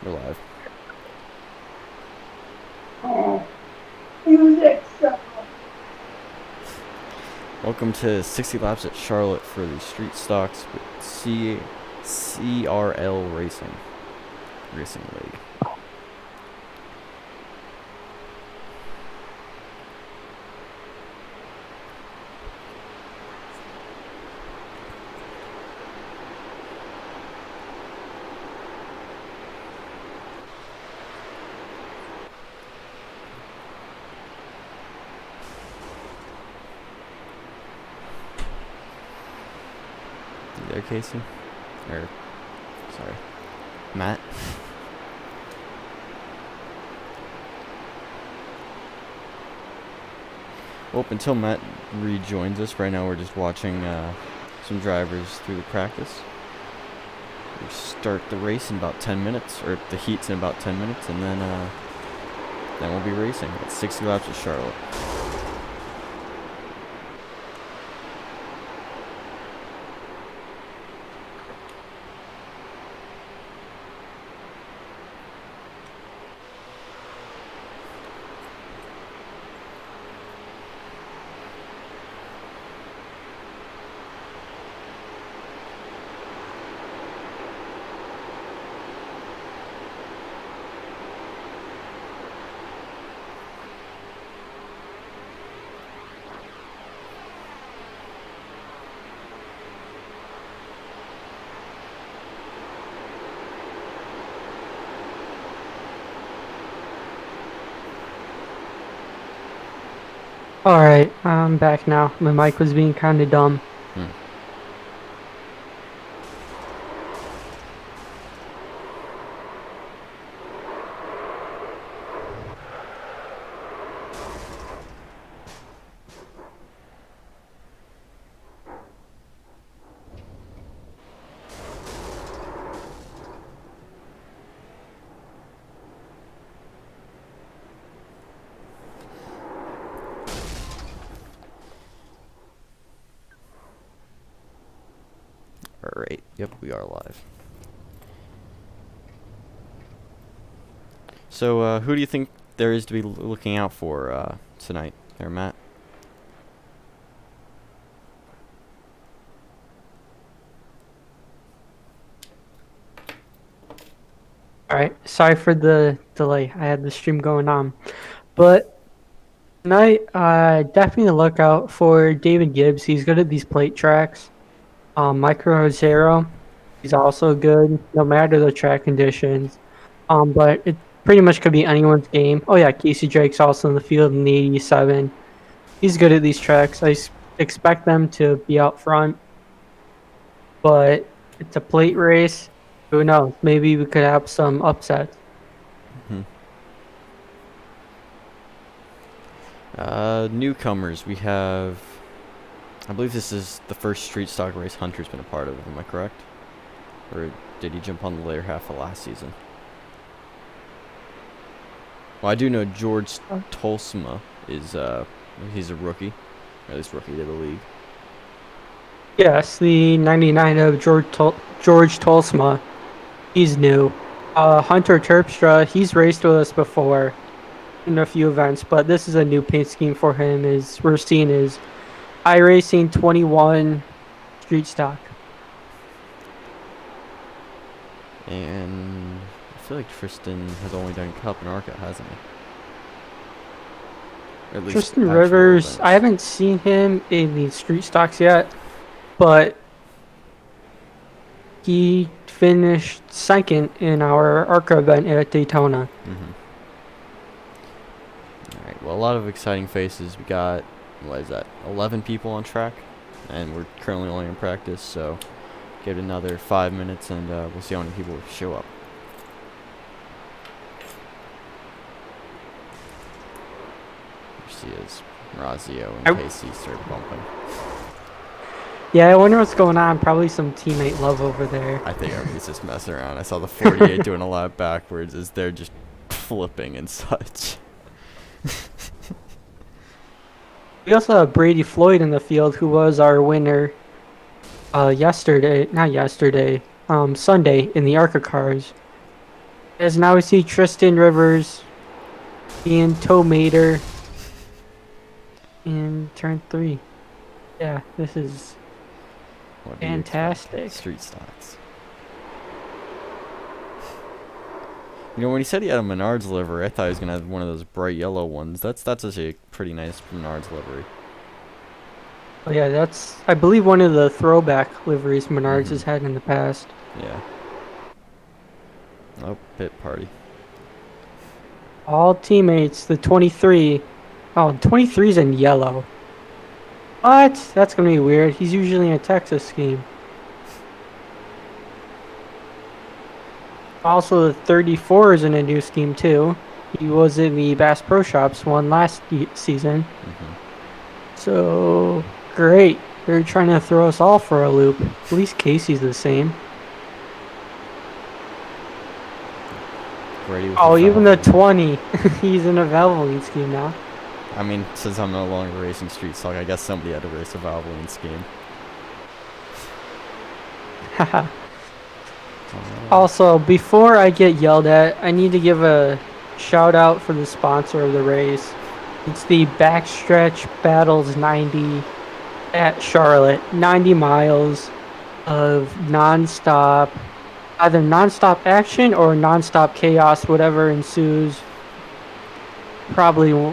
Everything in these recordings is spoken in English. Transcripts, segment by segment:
We're live. Oh, music sucks. Welcome to 60 laps at Charlotte for the street stocks with CRL Racing League. You there, Casey? Or, sorry, Matt? Well, until Matt rejoins us, right now we're just watching some drivers through the practice. We start the race in about 10 minutes, or the heats in about 10 minutes, and then we'll be racing at 60 laps at Charlotte. Alright, I'm back now. My mic was being kinda dumb. Hmm. Alright, yep, we are live. So, who do you think there is to be looking out for tonight, there, Matt? Alright, sorry for the delay. I had the stream going on. But tonight, definitely look out for David Gibbs. He's good at these plate tracks. Micro Zero, he's also good, no matter the track conditions. But it pretty much could be anyone's game. Oh yeah, Casey Drake's also in the field in the 87. He's good at these tracks. Expect them to be out front. But it's a plate race. Who knows? Maybe we could have some upsets. Newcomers, we have... I believe this is the first street stock race Hunter's been a part of, am I correct? Or did he jump on the later half of last season? Well, I do know George Tolsma is, he's a rookie. Or at least rookie to the league. Yes, the 99 of George Tolsma. He's new. Hunter Terpstra, he's raced with us before in a few events, but this is a new paint scheme for him. Is we're seeing is iRacing 21 street stock. And I feel like Tristan has only done Cup and ARCA, hasn't he? Or at least Tristan actual Rivers, events. I haven't seen him in the street stocks yet, but he finished second in our ARCA event at Daytona. Alright, well, a lot of exciting faces. We got, what is that, 11 people on track? And we're currently only in practice, so give it another 5 minutes and we'll see how many people show up. Here she is. Razio and Casey start bumping. Yeah, I wonder what's going on. Probably some teammate love over there. I think everybody's just messing around. I saw the 48 doing a lap backwards as they're just flipping and such. We also have Brady Floyd in the field, who was our winner Sunday in the ARCA cars. As now we see Tristan Rivers being toe mater in turn 3. Yeah, this is What do you expect? fantastic. Street stocks. You know, when he said he had a Menards livery, I thought he was gonna have one of those bright yellow ones. That's actually a pretty nice Menards livery. Oh yeah, that's I believe one of the throwback liveries Menards has had in the past. Yeah. Oh, pit party. All teammates, the 23. Oh, 23's in yellow. What? That's gonna be weird. He's usually in a Texas scheme. Also, the 34 is in a new scheme too. He was in the Bass Pro Shops one last season. So, great. They're trying to throw us all for a loop. At least Casey's the same. Brady with Oh, even the Valvoline. 20. He's in a Valvoline scheme now. I mean, since I'm no longer racing street stock, I guess somebody had to race a Valvoline scheme. Haha. Also, before I get yelled at, I need to give a shout out for the sponsor of the race. It's the Backstretch Battles 90 at Charlotte. 90 miles of non-stop, either non-stop action or non-stop chaos, whatever ensues. Probably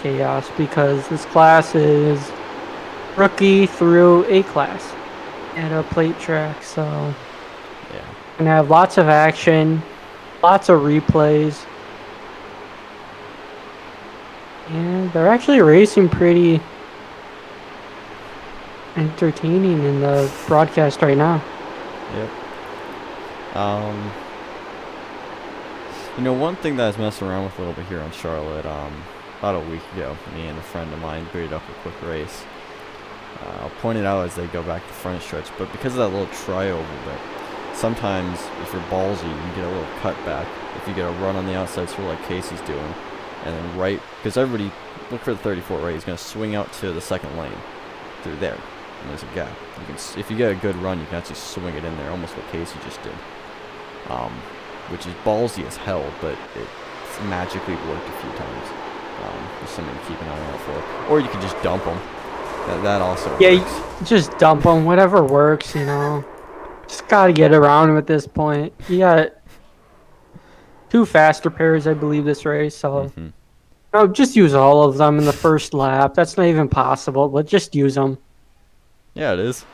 chaos, because this class is rookie through A class at a plate track, so Yeah. gonna have lots of action, lots of replays, and they're actually racing pretty entertaining in the broadcast right now. Yep. You know, one thing that I was messing around with a little bit here on Charlotte, about a week ago, me and a friend of mine booted up a quick race. I'll point it out as they go back to front stretch, but because of that little tri-oval bit, sometimes if you're ballsy, you can get a little cutback. If you get a run on the outside, sort of like Casey's doing, and then right, because everybody, look for the 34, right? He's going to swing out to the second lane through there, and there's a gap. You can, if you get a good run, you can actually swing it in there, almost what Casey just did. Which is ballsy as hell, but it's magically worked a few times. Just something to keep an eye out for. Or you can just dump them. That also Yeah, works. just dump them, whatever works, you know. Just gotta get around him at this point. You got 2 faster pairs, I believe, this race, so no, just use all of them in the first lap. That's not even possible, but just use them. Yeah, it is.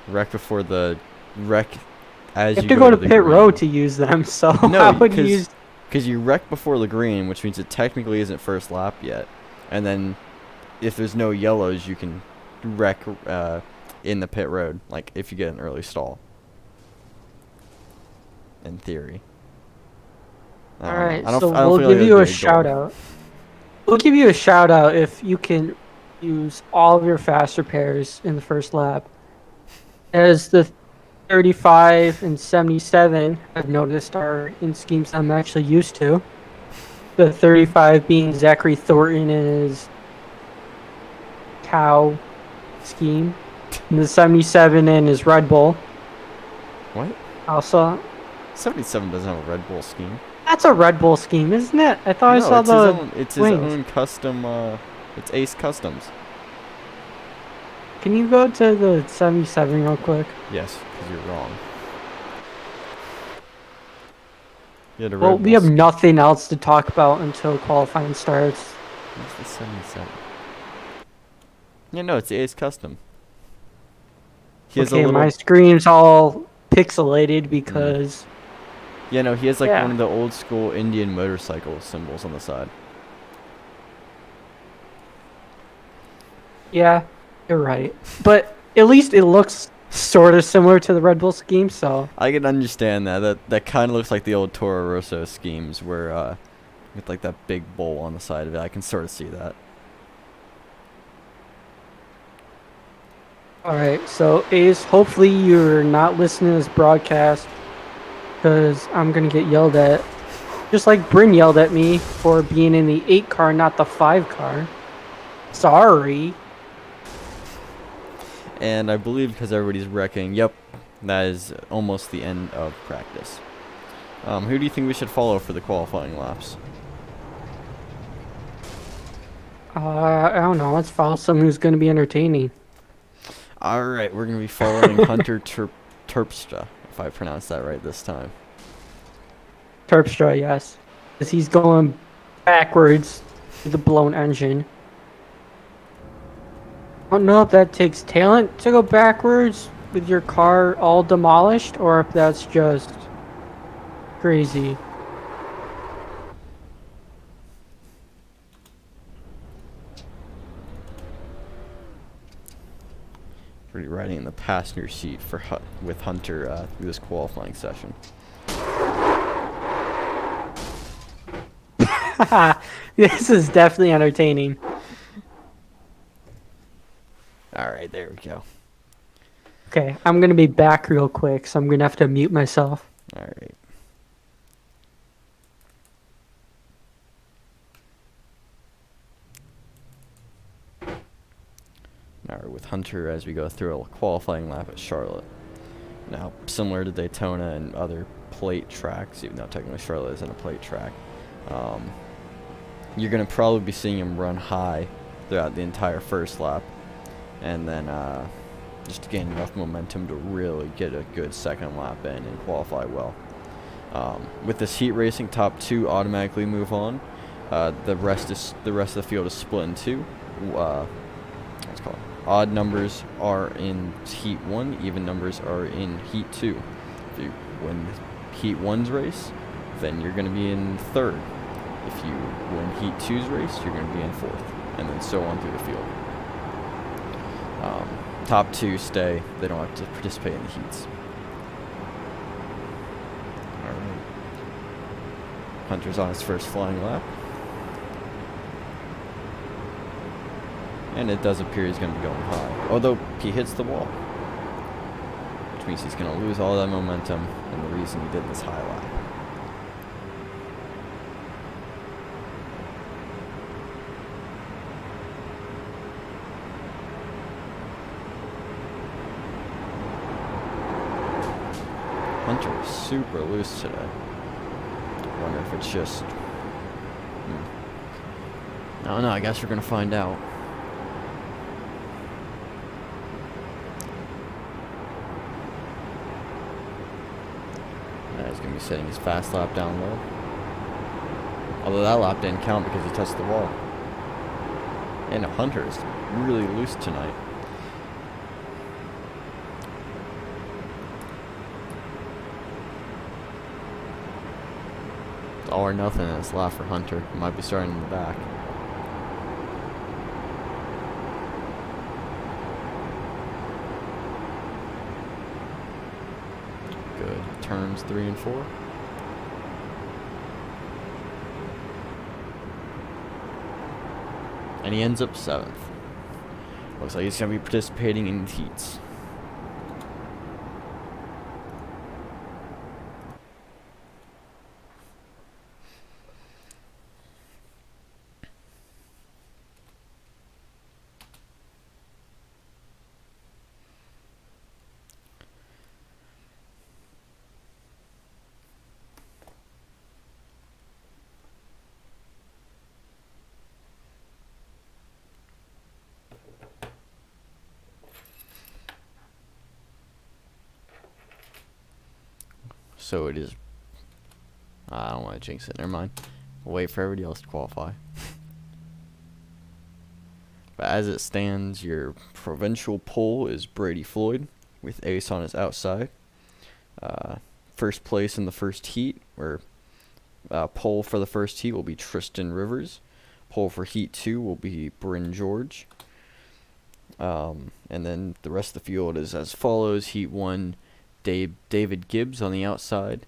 Wreck before the wreck as You you have to go to the pit green. road to use them, so No, I would use... because you wreck before the green, which means it technically isn't first lap yet. And then if there's no yellows, you can wreck in the pit road, like if you get an early stall. In theory. Alright, I don't so feel we'll like give it'd you be a goal. shout out. We'll give you a shout out if you can use all of your faster pairs in the first lap. As the 35 and 77, I've noticed, are in schemes I'm actually used to. The 35 being Zachary Thornton and his cow scheme. And the 77 in his Red Bull. What? Also, 77 doesn't have a Red Bull scheme. that's a Red Bull scheme, isn't it? I thought I saw It's his wings. own custom, it's Ace Customs. Can you go to the 77 real quick? Yes, because you're wrong. You had a Well, Red we Bull have nothing else to talk about until qualifying starts. What's the 77? Yeah, no, it's the Ace Custom. He has a Okay, little... my screen's all pixelated because... Yeah, no, he has like Yeah. one of the old school Indian motorcycle symbols on the side. Yeah, you're right. But at least it looks sort of similar to the Red Bull scheme, so... I can understand that. That kind of looks like the old Toro Rosso schemes where, with like that big bowl on the side of it. I can sort of see that. Alright, so Ace, hopefully you're not listening to this broadcast because I'm going to get yelled at. Just like Bryn yelled at me for being in the 8 car, not the 5 car. Sorry. And I believe because everybody's wrecking, yep, that is almost the end of practice. Who do you think we should follow for the qualifying laps? I don't know. Let's follow someone who's going to be entertaining. All right, we're going to be following Hunter Terpstra, if I pronounced that right this time. Terpstra, yes. Because he's going backwards with a blown engine. I don't know if that takes talent to go backwards with your car all demolished, or if that's just crazy. Pretty riding in the passenger seat for with Hunter through this qualifying session. This is definitely entertaining. All right, there we go. Okay, I'm going to be back real quick, so I'm going to have to mute myself. All right. All right, with Hunter as we go through a qualifying lap at Charlotte. Now, similar to Daytona and other plate tracks, even though technically Charlotte isn't a plate track, you're going to probably be seeing him run high throughout the entire first lap, and then just to gain enough momentum to really get a good second lap in and qualify well. With this heat racing, top two automatically move on. The rest of the field is split in two. What's it called? Odd numbers are in Heat 1, even numbers are in Heat 2. If you win Heat 1's race, then you're going to be in third. If you win Heat 2's race, you're going to be in fourth, and then so on through the field. Top two stay. They don't have to participate in the heats. All right. Hunter's on his first flying lap. And it does appear he's going to be going high. Although he hits the wall. Which means he's going to lose all that momentum and the reason he did this high lap. Hunter is super loose today. I wonder if it's just... I don't know, I guess we're going to find out. He's going to be setting his fast lap down low. Although that lap didn't count because he touched the wall. And Hunter is really loose tonight. It's all or nothing in this lap for Hunter. He might be starting in the back. Good. Turns 3 and 4. And he ends up 7th. Looks like he's going to be participating in the heats. So it is... I don't want to jinx it. Never mind. We'll wait for everybody else to qualify. But as it stands, your provincial pole is Brady Floyd with Ace on his outside. First place in the first heat, or pole for the first heat, will be Tristan Rivers. Pole for Heat 2 will be Bryn George. And then the rest of the field is as follows. Heat 1, David Gibbs on the outside.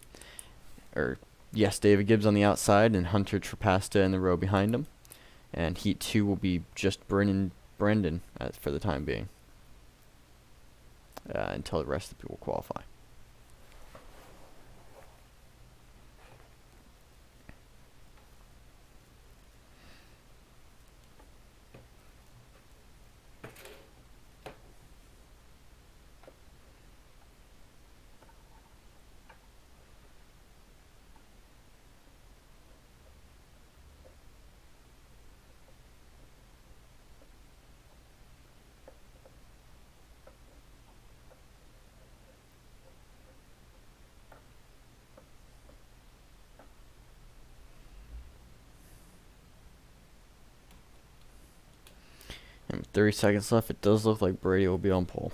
David Gibbs on the outside, and Hunter Trapasta in the row behind him. And Heat 2 will be just Brendan for the time being. Until the rest of the people qualify. 30 seconds left. It does look like Brady will be on pole.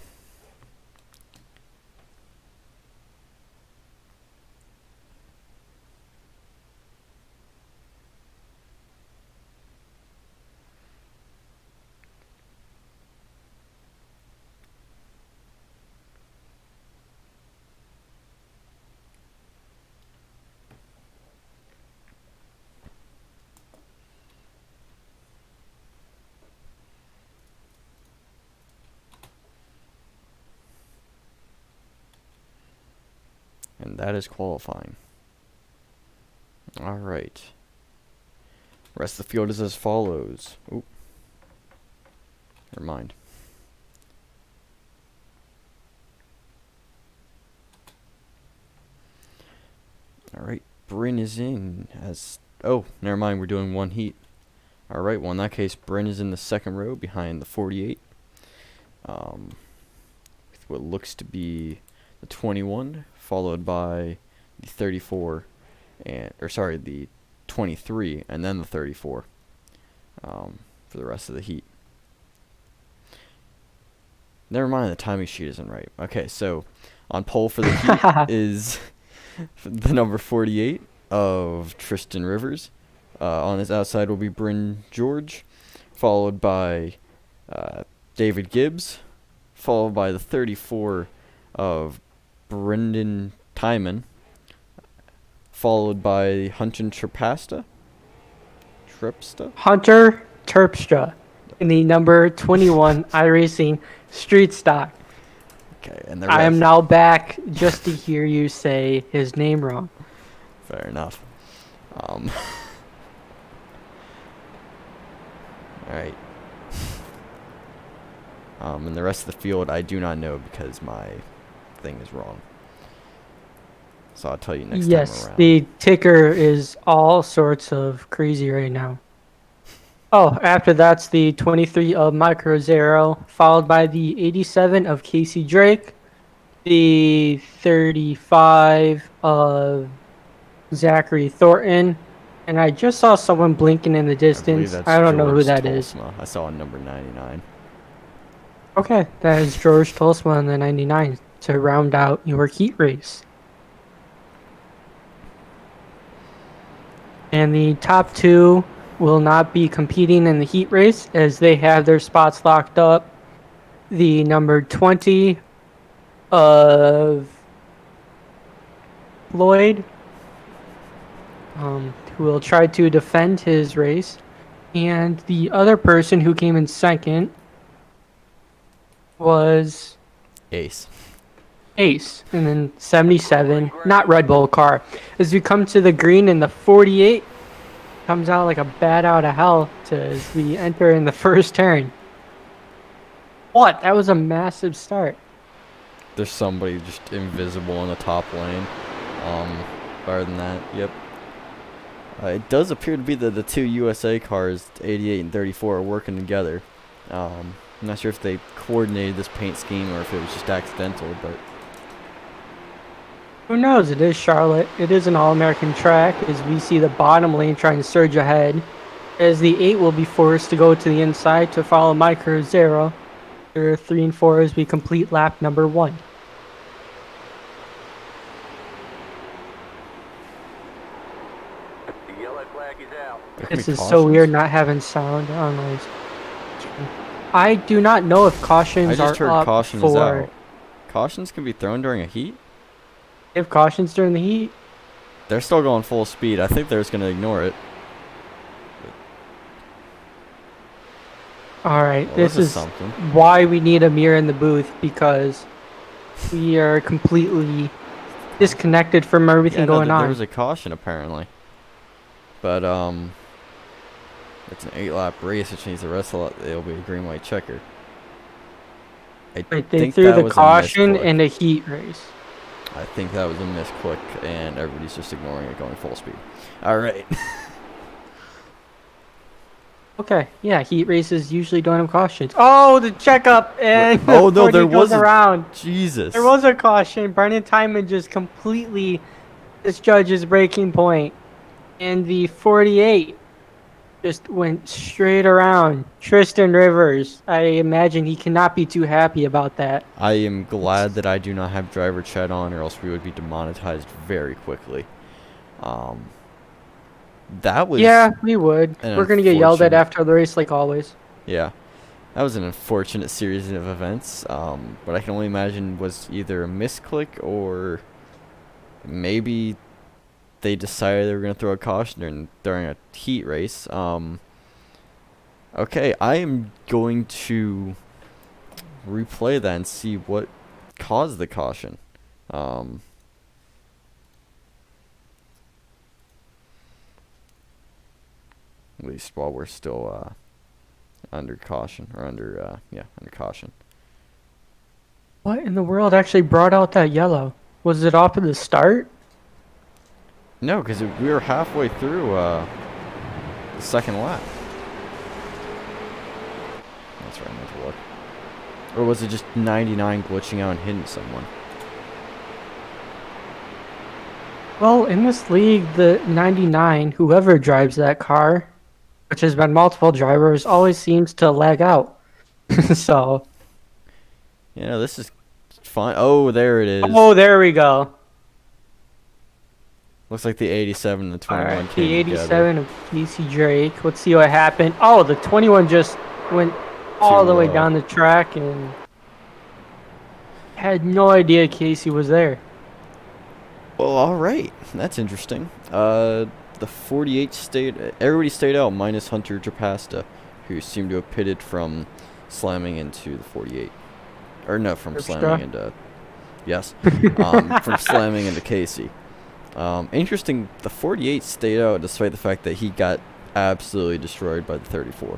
And that is qualifying. All right. Rest of the field is as follows. Oop. Never mind. All right. Bryn is in as... Oh, never mind. We're doing one heat. All right. Well, in that case, Bryn is in the second row behind the 48. With what looks to be the 21, followed by the 34, the 23, and then the 34 for the rest of the heat. Never mind, the timing sheet isn't right. Okay, so on pole for the heat is the number 48 of Tristan Rivers. On his outside will be Bryn George, followed by David Gibbs, followed by the 34 of Brendan Timon, followed by Hunter Tripsta, Hunter Terpstra in the number 21 iRacing Street Stock. Okay, and the I am rest- now back just to hear you say his name wrong. Fair enough. All right. And the rest of the field I do not know because my thing is wrong. So I'll tell you next time Yes, around. the ticker is all sorts of crazy right now. Oh, after that's the 23 of Micro Zero, followed by the 87 of Casey Drake, the 35 of Zachary Thornton, and I just saw someone blinking in the I believe distance. that's I don't know who George that is. Tolsma. I saw number 99. Okay, that is George Tolsma in the 99 to round out your heat race. And the top two will not be competing in the heat race as they have their spots locked up. The number 20 of Floyd, who will try to defend his race. And the other person who came in second was Ace. Ace, and then 77, not Red Bull car. As we come to the green in the 48, comes out like a bat out of hell as we enter in the first turn. What? That was a massive start. There's somebody just invisible in the top lane. Better than that, yep. It does appear to be that the two USA cars, 88 and 34, are working together. I'm not sure if they coordinated this paint scheme or if it was just accidental, but... Who knows? It is Charlotte. It is an all-American track as we see the bottom lane trying to surge ahead. As the 8 will be forced to go to the inside to follow Micro Zero. There are 3 and 4 as we complete lap number 1. The yellow flag is out. there could This be is so cautions. weird not having sound on those. I do not know if I cautions just are heard up caution is for out. Cautions can be thrown during a heat? if cautions during the heat. They're still going full speed. I think they're just going to ignore it. All right, Well, this is something. why we need a mirror in the booth because we are completely disconnected from everything going There on. was a caution apparently. But it's an 8-lap race, which means the rest of it'll be a green-white checker. I Wait, they think threw that the was a caution misclick. in a heat race. I think that was a misclick, and everybody's just ignoring it, going full speed. All right. Okay, yeah, heat races usually don't have cautions. Oh, the checkup and Oh, no, before there he goes wasn't. around. Jesus. There was a caution. Brendan Timon just completely misjudged his braking point. And the 48 just went straight around. Tristan Rivers. I imagine he cannot be too happy about that. I am glad that I do not have driver chat on, or else we would be demonetized very quickly. Um, that was Yeah, we would. an We're gonna get yelled at unfortunate. after the race, like always. Yeah, that was an unfortunate series of events. But I can only imagine was either a misclick or maybe they decided they were going to throw a caution during a heat race. Okay, I am going to replay that and see what caused the caution. Um, at least while we're still under caution, or under caution. What in the world actually brought out that yellow? Was it off at the start? No, because we were halfway through the second lap. That's right, I meant to look. Or was it just 99 glitching out and hitting someone? Well, in this league, the 99, whoever drives that car, which has been multiple drivers, always seems to lag out. So, Yeah, this is fine. Oh, there it is. oh, there we go. Looks like the 87 and the 21 Alright, came the together. 87 of Casey Drake. Let's see what happened. Oh, the 21 just went all the way down the track and had no idea Casey was there. Well, all right. That's interesting. The 48 stayed. Everybody stayed out, minus Hunter Trapasta, who seemed to have pitted from slamming into the 48. Or no, from slamming into. Yes. From slamming into Casey. Interesting. The 48 stayed out despite the fact that he got absolutely destroyed by the 34.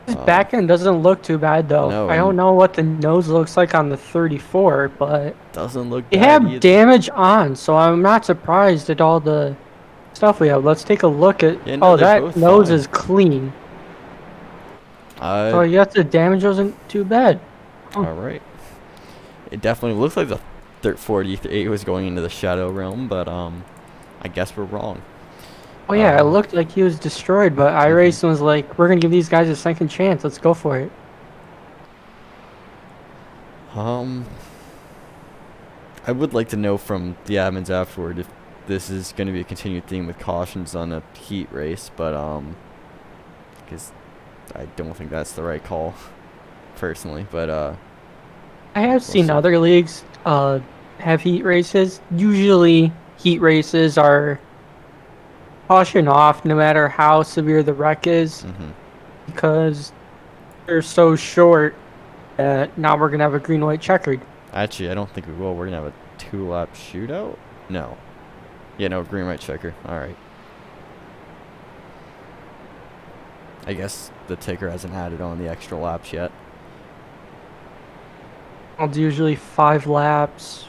His back end doesn't look too bad though. No, I don't know what the nose looks like on the 34, but doesn't look they bad have either. damage on, so I'm not surprised at all the stuff we have. Let's take a look at. Yeah, no, oh, they're that both nose fine. is clean. Oh, yes, the damage wasn't too bad. All right. It definitely looks like the 48 was going into the shadow realm, but I guess we're wrong. Oh yeah, it looked like he was destroyed, but iRacing was like, "We're gonna give these guys a second chance. Let's go for it." I would like to know from the admins afterward if this is going to be a continued theme with cautions on a heat race, but because I don't think that's the right call, personally. But I have seen see. other leagues have heat races. Usually, heat races are caution off no matter how severe the wreck is, because they're so short that now we're gonna have a green-white checkered. Actually, I don't think we will. We're gonna have a 2-lap shootout. No. Yeah, no, green white checker. All right. I guess the ticker hasn't added on the extra laps yet. It's usually 5 laps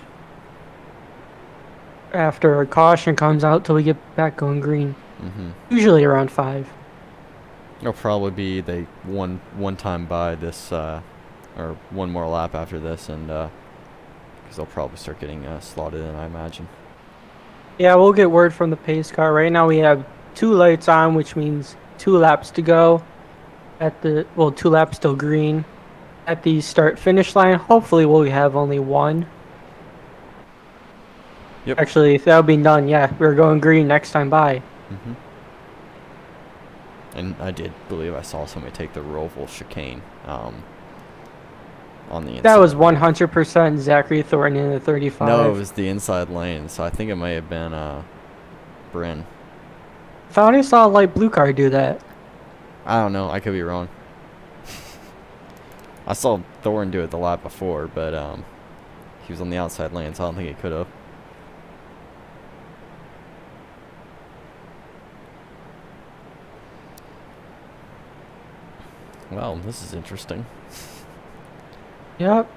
after a caution comes out till we get back going green. Usually around 5. It'll probably be they one time by this, or one more lap after this, and because they'll probably start getting slotted in, I imagine. Yeah, we'll get word from the pace car. Right now we have 2 lights on, which means 2 laps to go. At the 2 laps till green. At the start-finish line, hopefully we'll have only 1. Yep. Actually, if that'll be none, yeah, we're going green next time by. And I did believe I saw somebody take the Roval chicane on the inside. That was 100% Zachary Thornton in the 35. No, it was the inside lane, so I think it may have been Bryn. I thought I saw a light blue car do that. I don't know. I could be wrong. I saw Thorne do it the lap before, but he was on the outside lane, so I don't think he could have. Well, this is interesting. Yep.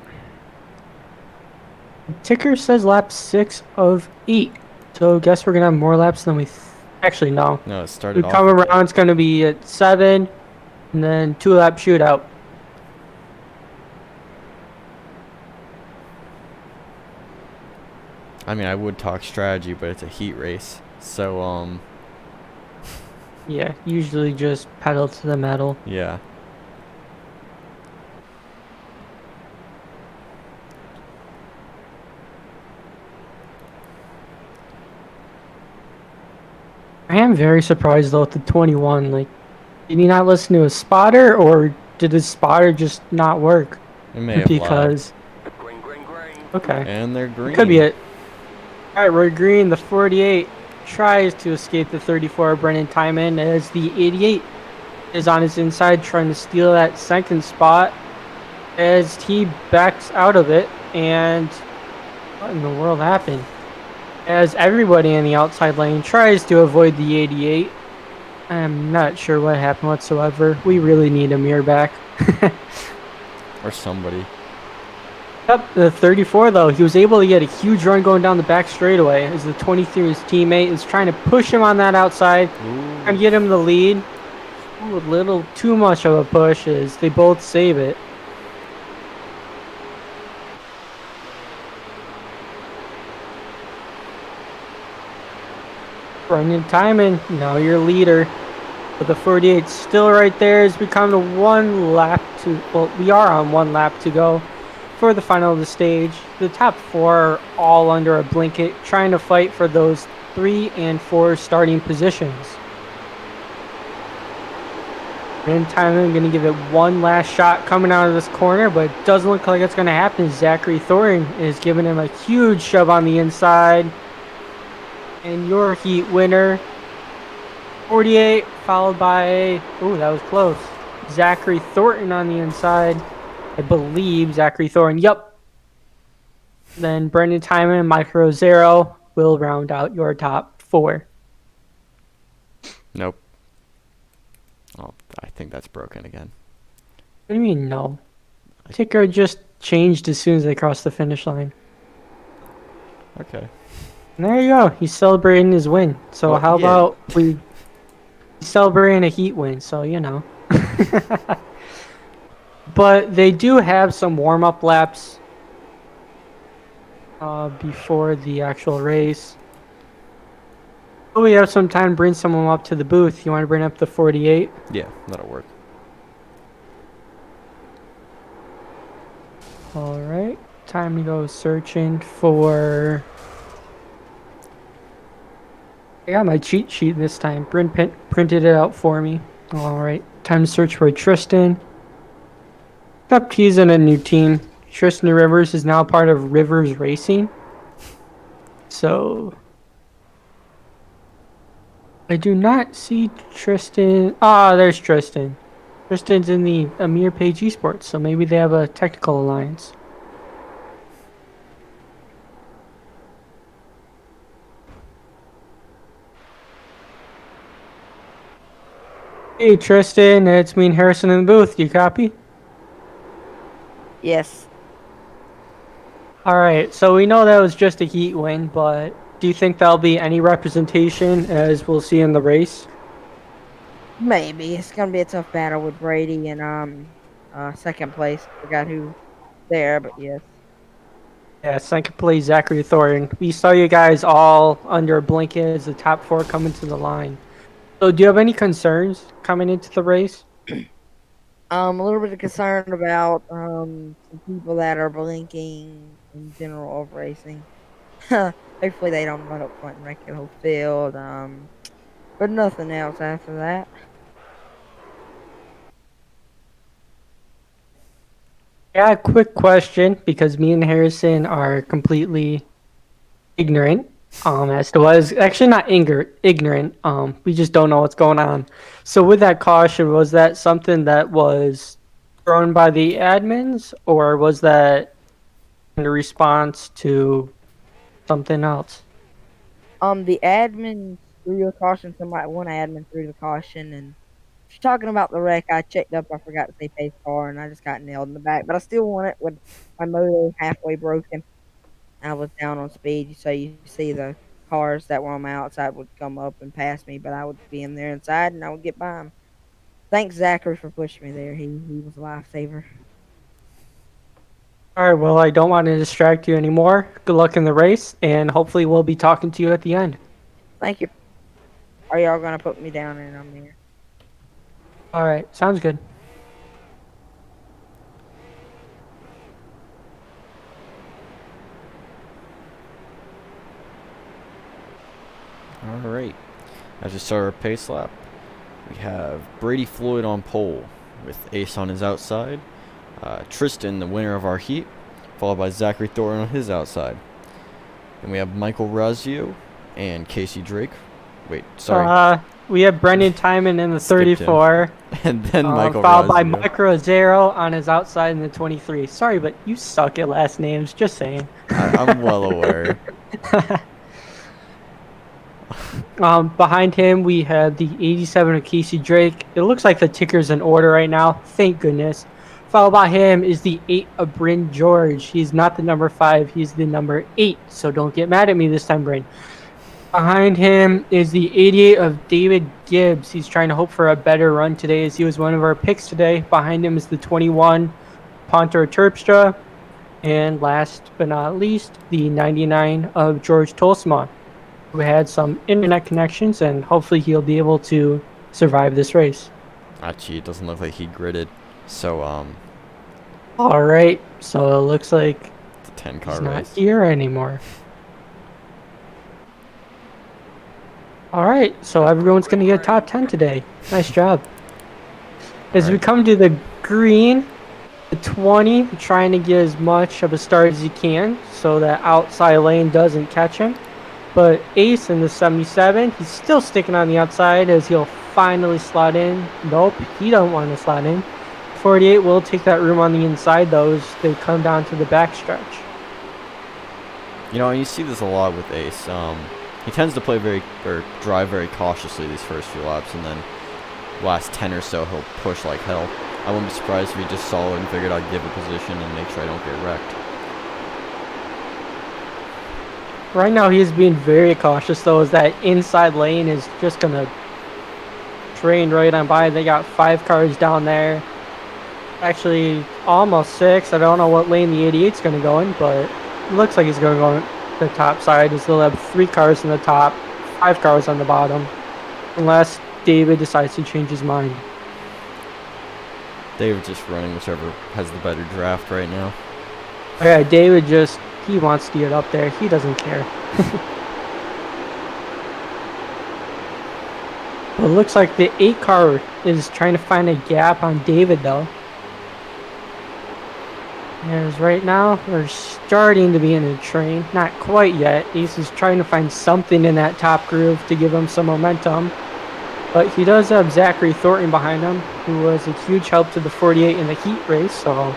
Ticker says lap 6 of 8. So guess we're going to have more laps than we... Actually, no. No, it started We off. come around, it's going to be at 7, and then 2-lap shootout. I mean, I would talk strategy, but it's a heat race. So, Yeah, usually just pedal to the metal. Yeah. I am very surprised though at the 21. Like, did he not listen to his spotter, or did his spotter just not work? It may have lagged. Because okay, And they're it could be green. it. All right, Roy Green, the 48 tries to escape the 34. Brendan Timon as the 88 is on his inside trying to steal that second spot as he backs out of it. And what in the world happened? As everybody in the outside lane tries to avoid the 88. I'm not sure what happened whatsoever. We really need Amir back. Or somebody. Yep, the 34 though, he was able to get a huge run going down the back straightaway as the 23, his teammate, is trying to push him on that outside and get him the lead. Ooh, a little too much of a push as they both save it. Brendan Timon, now your leader. But the 48 still right there has become the one lap to, well, we are on one lap to go for the final of the stage. The top four are all under a blanket trying to fight for those 3 and 4 starting positions. And Tyler going to give it one last shot coming out of this corner, but it doesn't look like it's going to happen. Zachary Thoring is giving him a huge shove on the inside. And your heat winner, 48, followed by, ooh, that was close, Zachary Thornton on the inside. I believe Zachary Thornton, yep. Then Brendan Timon and Mike Rosero will round out your top 4. Nope. Oh, I think that's broken again. What do you mean, no? Ticker just changed as soon as they crossed the finish line. Okay. And there you go. He's celebrating his win. So Well, how yeah. about we celebrating a heat win? So, you know. But they do have some warm-up laps before the actual race. Oh, we have some time to bring someone up to the booth. You want to bring up the 48? Yeah, that'll work. All right. Time to go searching for... I got my cheat sheet this time. Bryn printed it out for me. All right. Time to search for Tristan. Up, he's in a new team. Tristan Rivers is now part of Rivers Racing. So... I do not see Tristan. Ah, there's Tristan. Tristan's in the Amir Page Esports, so maybe they have a technical alliance. Hey Tristan, it's me and Harrison in the booth. You copy? Yes. Alright, so we know that was just a heat win, but do you think there'll be any representation as we'll see in the race? Maybe. It's gonna be a tough battle with Brady and second place. Forgot who there, but yes. Yeah, second place Zachary Thornton. We saw you guys all under a blanket as the top 4 coming to the line. So do you have any concerns coming into the race? A little bit of concern about some people that are blinking in general of racing. Hopefully they don't run up front and wreck the whole field. But nothing else after that. Yeah, quick question, because me and Harrison are completely ignorant as to what is actually not ignorant. We just don't know what's going on. So with that caution, was that something that was thrown by the admins, or was that in response to something else? The admin threw a caution. One admin threw the caution, and if you're talking about the wreck, I checked up. I forgot to say pace car, and I just got nailed in the back. But I still won it with my motor halfway broken. I was down on speed, so you see the cars that were on my outside would come up and pass me, but I would be in there inside, and I would get by them. Thanks, Zachary, for pushing me there. He was a lifesaver. All right, well, I don't want to distract you anymore. Good luck in the race, and hopefully we'll be talking to you at the end. Thank you. Are y'all gonna put me down and I'm there? All right, sounds good. All right. As we start our pace lap, we have Brady Floyd on pole with Ace on his outside, Tristan, the winner of our heat, followed by Zachary Thornton on his outside. Then we have Michael Razio and Casey Drake. Wait, sorry. We have Brendan Timon in the Skipped him. 34. And then Michael followed by Razio. Mike Rosero on his outside in the 23. Sorry, but you suck at last names. Just saying. I'm well aware. Behind him, we have the 87 of Casey Drake. It looks like the ticker's in order right now. Thank goodness. Followed by him is the 8 of Bryn George. He's not the number 5. He's the number 8. So don't get mad at me this time, Bryn. Behind him is the 88 of David Gibbs. He's trying to hope for a better run today as he was one of our picks today. Behind him is the 21, Ponter Terpstra. And last but not least, the 99 of George Tolsma, who had some internet connections, and hopefully he'll be able to survive this race. Actually, it doesn't look like he gridded. So, All right, so it looks like it's a 10-car he's not race. here anymore. All right, so everyone's going to get a top 10 today. Nice job. As we come to the green, the 20, trying to get as much of a start as he can so that outside lane doesn't catch him. But Ace in the 77, he's still sticking on the outside as he'll finally slot in. Nope, he don't want to slot in. 48 will take that room on the inside, though, as they come down to the backstretch. You know, you see this a lot with Ace. He tends to drive very cautiously these first few laps, and then last 10 or so he'll push like hell. I wouldn't be surprised if he just saw it and figured I'd give a position and make sure I don't get wrecked. Right now he is being very cautious, though, as that inside lane is just going to train right on by. They got 5 cars down there. Actually, almost 6. I don't know what lane the 88's going to go in, but it looks like he's going to go on the top side, as they'll have 3 cars in the top, 5 cars on the bottom, unless David decides to change his mind. David just running whichever has the better draft right now. Yeah, David he wants to get up there. He doesn't care. Well, it looks like the 8 car is trying to find a gap on David, though. As right now, we're starting to be in a train. Not quite yet. Ace is trying to find something in that top groove to give him some momentum. But he does have Zachary Thornton behind him, who was a huge help to the 48 in the heat race. So,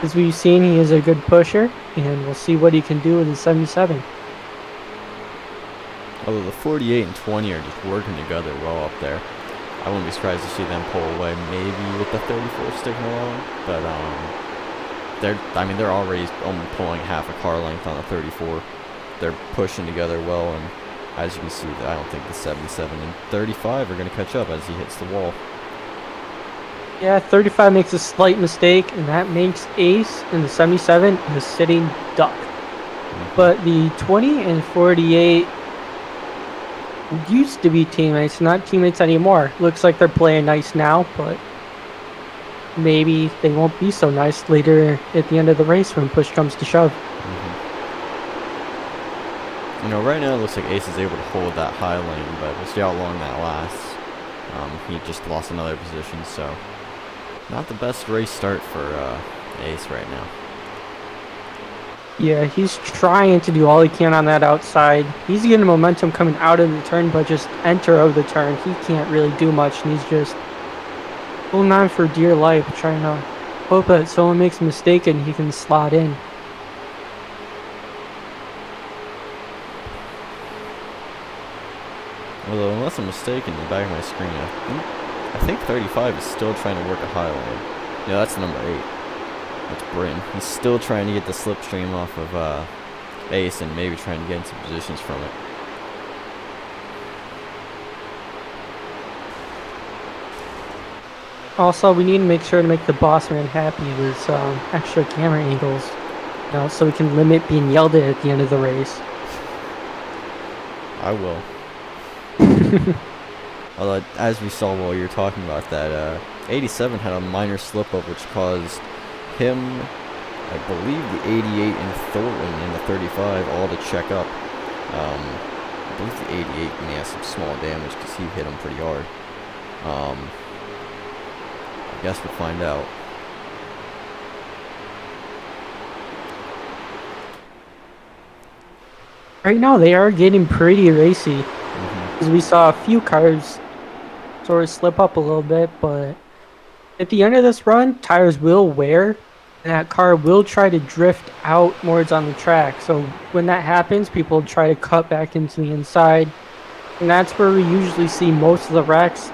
as we've seen, he is a good pusher, and we'll see what he can do with the 77. Although the 48 and 20 are just working together well up there. I wouldn't be surprised to see them pull away, maybe with the 34 sticking along. But they're already almost pulling half a car length on the 34. They're pushing together well, and as you can see, I don't think the 77 and 35 are going to catch up as he hits the wall. Yeah, 35 makes a slight mistake, and that makes Ace in the 77 a sitting duck. But the 20 and 48 used to be teammates, not teammates anymore. Looks like they're playing nice now, but maybe they won't be so nice later at the end of the race when push comes to shove. You know, right now it looks like Ace is able to hold that high lane, but we'll see how long that lasts. He just lost another position, so not the best race start for Ace right now. Yeah, he's trying to do all he can on that outside. He's getting momentum coming out of the turn, but just enter of the turn, he can't really do much, and he's just holding on for dear life, trying to hope that someone makes a mistake and he can slot in. Although, unless I'm mistaken, in the back of my screen, I think 35 is still trying to work a high lane. Yeah, that's number 8. That's Bryn. He's still trying to get the slipstream off of Ace and maybe trying to get into positions from it. Also, we need to make sure to make the boss man happy with some extra camera angles, so we can limit being yelled at the end of the race. I will. Although, as we saw while you were talking about that, 87 had a minor slip-up which caused him, I believe, the 88 and Thornton in the 35 all to check up. I believe the 88 may have some small damage because he hit him pretty hard. I guess we'll find out. Right now, they are getting pretty racy. Because we saw a few cars sort of slip up a little bit, but at the end of this run, tires will wear, and that car will try to drift outwards on the track. So when that happens, people try to cut back into the inside, and that's where we usually see most of the wrecks,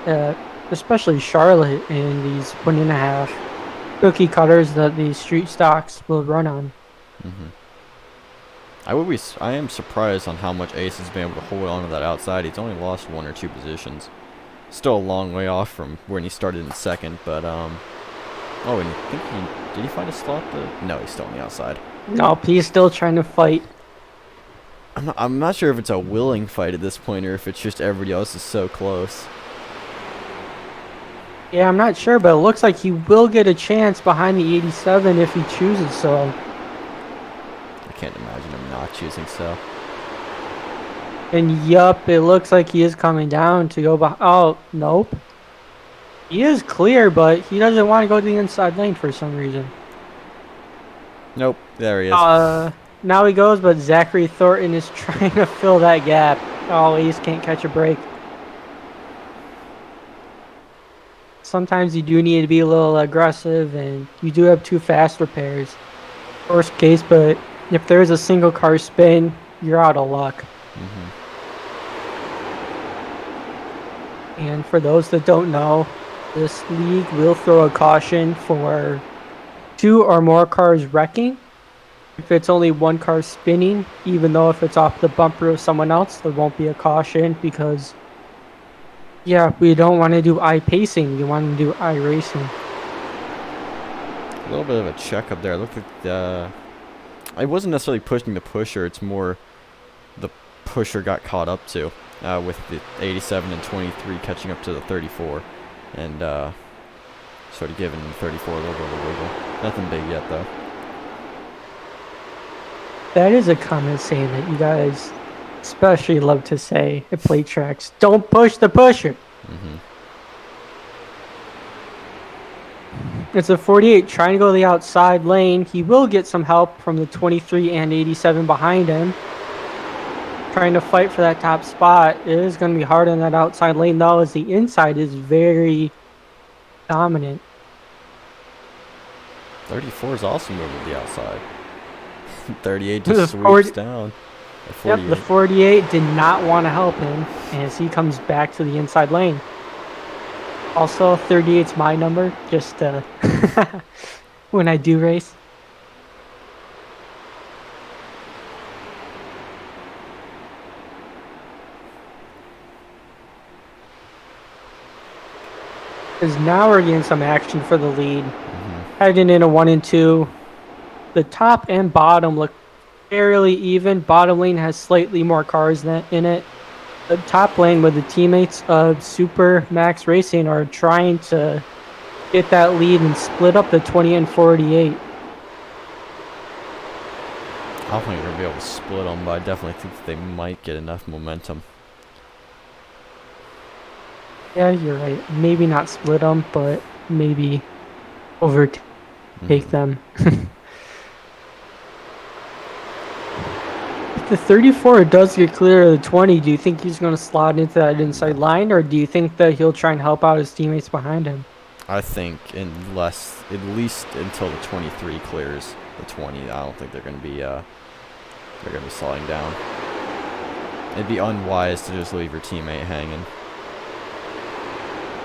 especially Charlotte and these 1.5 cookie cutters that these street stocks will run on. I am surprised on how much Ace has been able to hold on to that outside. He's only lost 1 or 2 positions. Still a long way off from when he started in second, but oh, and I think did he find a slot? No, he's still on the outside. No, he's still trying to fight. I'm not sure if it's a willing fight at this point or if it's just everybody else is so close. Yeah, I'm not sure, but it looks like he will get a chance behind the 87 if he chooses so. I can't imagine him not choosing so. And yup, it looks like he is coming down to go behind. Oh, nope. He is clear, but he doesn't want to go to the inside lane for some reason. Nope, there he is. Now he goes, but Zachary Thornton is trying to fill that gap. Oh, Ace can't catch a break. Sometimes you do need to be a little aggressive, and you do have 2 fast repairs. Worst case, but if there's a single car spin, you're out of luck. And for those that don't know, this league will throw a caution for 2 or more cars wrecking. If it's only 1 car spinning, even though if it's off the bumper of someone else, there won't be a caution because, yeah, we don't want to do I-pacing. We want to do I-racing. A little bit of a check up there. It looked like I wasn't necessarily pushing the pusher. It's more the pusher got caught up to with the 87 and 23 catching up to the 34 and sort of giving the 34 a little bit of a wiggle. Nothing big yet, though. That is a comment saying that you guys especially love to say at plate tracks. Don't push the pusher. It's a 48 trying to go to the outside lane. He will get some help from the 23 and 87 behind him. Trying to fight for that top spot. It is going to be hard on that outside lane, though, as the inside is very dominant. 34 is also moving to the outside. 38 just sweeps down. Yep, the 48 did not want to help him as he comes back to the inside lane. Also, 38's my number, just when I do race. Because now we're getting some action for the lead. Heading into 1 and 2. The top and bottom look fairly even. Bottom lane has slightly more cars in it. The top lane with the teammates of Super Max Racing are trying to get that lead and split up the 20 and 48. I don't think they're going to be able to split them, but I definitely think that they might get enough momentum. Yeah, you're right. Maybe not split them, but maybe overtake them. If the 34 does get clear of the 20, do you think he's going to slot into that inside line, or do you think that he'll try and help out his teammates behind him? I think at least until the 23 clears the 20, I don't think they're going to be slowing down. It'd be unwise to just leave your teammate hanging.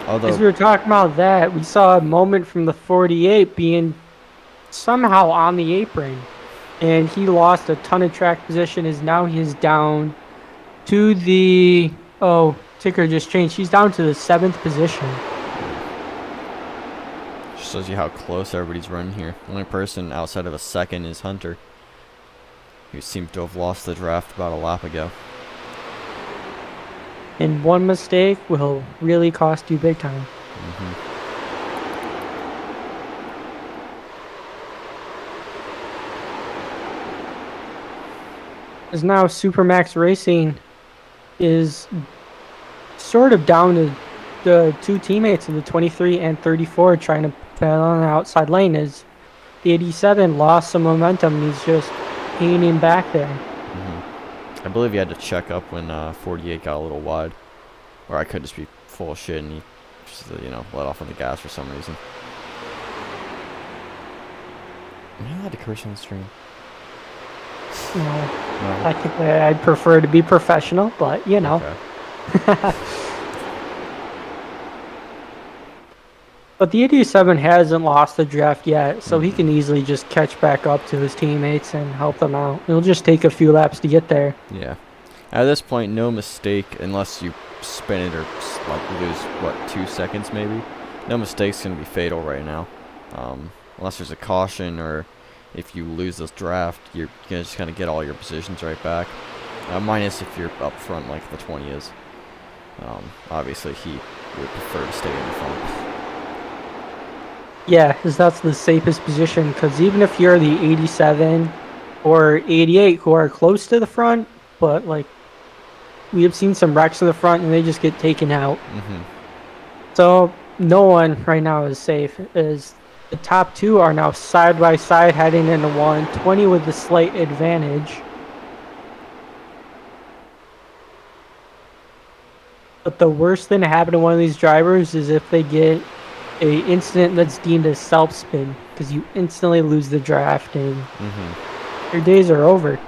Although, as we were talking about that, we saw a moment from the 48 being somehow on the apron, and he lost a ton of track position. As now he is down to the ticker just changed. He's down to the 7th position. Just shows you how close everybody's running here. The only person outside of a second is Hunter, who seemed to have lost the draft about a lap ago. and one mistake will really cost you big time. Because now Supermax Racing is sort of down to the two teammates of the 23 and 34 trying to battle on the outside lane. As the 87 lost some momentum and he's just hanging back there. I believe he had to check up when 48 got a little wide. Or I could just be full of shit and he just, let off on the gas for some reason. Am I allowed to curse on the stream? No. Technically, I'd prefer to be professional, but Okay. But the 87 hasn't lost the draft yet, so he can easily just catch back up to his teammates and help them out. It'll just take a few laps to get there. Yeah. At this point, no mistake, unless you spin it or lose, 2 seconds maybe? No mistake's going to be fatal right now. Unless there's a caution or if you lose this draft, you're going to just kind of get all your positions right back. Minus if you're up front like the 20 is. Obviously, he would prefer to stay in the front. Yeah, because that's the safest position, because even if you're the 87 or 88 who are close to the front, but we have seen some wrecks in the front and they just get taken out. So no one right now is safe, as the top two are now side by side heading into 120 with the slight advantage. But the worst thing to happen to one of these drivers is if they get a incident that's deemed a self-spin, because you instantly lose the draft and your days are over.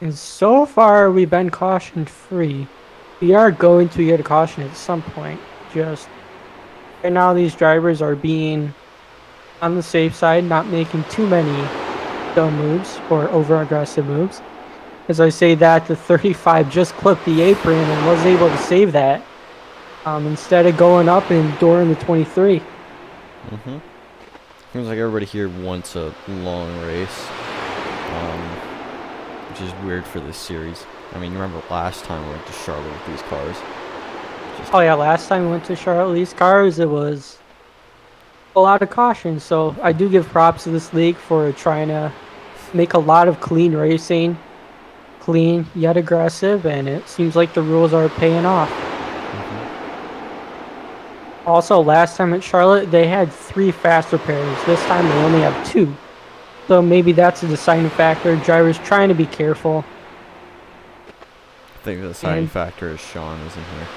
And so far we've been caution free. We are going to get a caution at some point. Just right now these drivers are being on the safe side, not making too many dumb moves or over aggressive moves. As I say that, the 35 just clipped the apron and was able to save that instead of going up and enduring the 23. Seems like everybody here wants a long race, which is weird for this series. I mean, remember last time we went to Charlotte with these cars? Oh yeah, last time we went to Charlotte with these cars, it was a lot of caution. So I do give props to this league for trying to make a lot of clean racing. Clean yet aggressive, and it seems like the rules are paying off. Also, last time at Charlotte, they had 3 fast repairs. This time they only have 2. So maybe that's a deciding factor. Drivers trying to be careful. I think the deciding factor is Sean isn't here.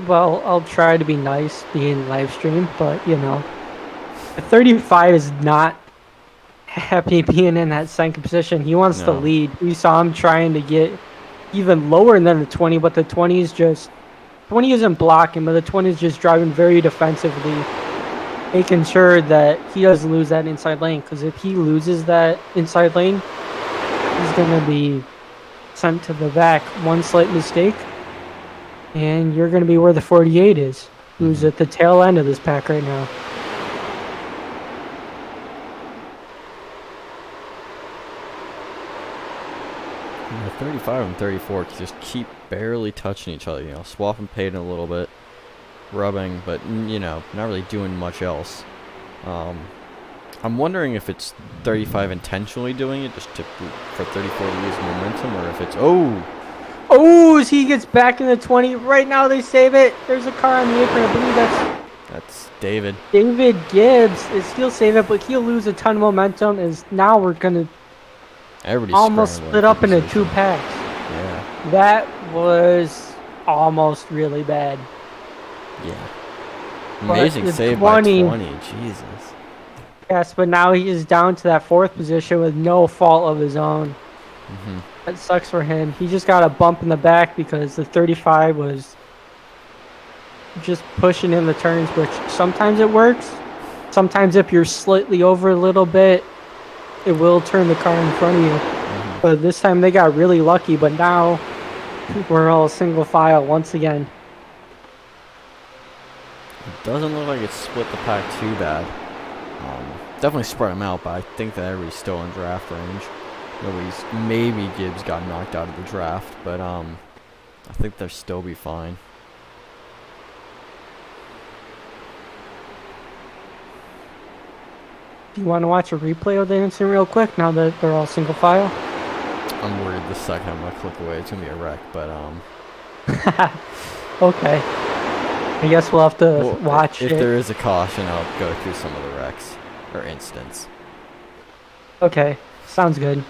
Well, I'll try to be nice being live stream, but the 35 is not happy being in that second position. He wants to lead. We saw him trying to get even lower than the 20, but the 20 isn't blocking, but the 20 is just driving very defensively, making sure that he doesn't lose that inside lane, because if he loses that inside lane, he's going to be sent to the back. One slight mistake and you're going to be where the 48 is, who's at the tail end of this pack right now. The 35 and 34 just keep barely touching each other, swapping paint a little bit, rubbing, but, not really doing much else. I'm wondering if it's 35 intentionally doing it just for 34 to lose momentum, or if it's, Oh, as he gets back in the 20. Right now they save it. There's a car on the apron. I believe that's David. David Gibbs. He'll save it, but he'll lose a ton of momentum, as now we're going to almost split up into 2 packs. Yeah. That was almost really bad. Yeah. Amazing save by 20. Jesus. Yes, but now he is down to that 4th position with no fault of his own. That sucks for him. He just got a bump in the back because the 35 was just pushing in the turns, which sometimes it works. Sometimes if you're slightly over a little bit, it will turn the car in front of you. But this time they got really lucky, but now we're all single file once again. It doesn't look like it split the pack too bad. Definitely spread them out, but I think that everybody's still in draft range. Maybe Gibbs got knocked out of the draft, but I think they'll still be fine. Do you want to watch a replay of the incident real quick now that they're all single file? I'm worried the second I'm gonna click away, it's gonna be a wreck, but Okay. I guess we'll have to watch if it. there is a caution, I'll go through some of the wrecks or incidents. Okay, sounds good.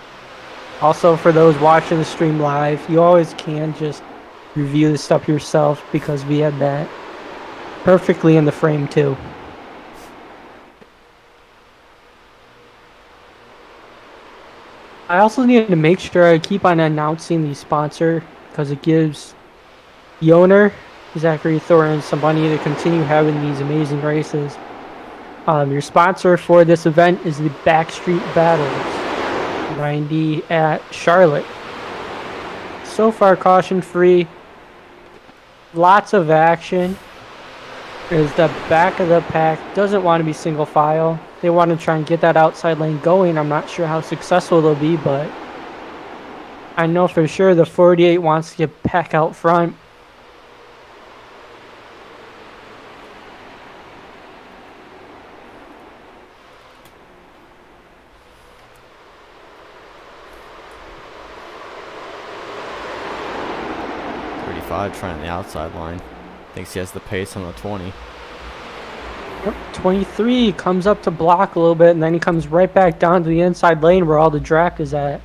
Also, for those watching the stream live, you always can just review the stuff yourself because we had that perfectly in the frame too. I also need to make sure I keep on announcing the sponsor because it gives the owner, Zachary Thorin, some money to continue having these amazing races. Your sponsor for this event is the Backstreet Battles 90 at Charlotte. So far caution free. Lots of action. Is the back of the pack doesn't want to be single file. They want to try and get that outside lane going. I'm not sure how successful they'll be, but I know for sure the 48 wants to get back out front. Trying the outside line. Thinks he has the pace on the 20. Yep, 23 comes up to block a little bit, and then he comes right back down to the inside lane where all the draft is at.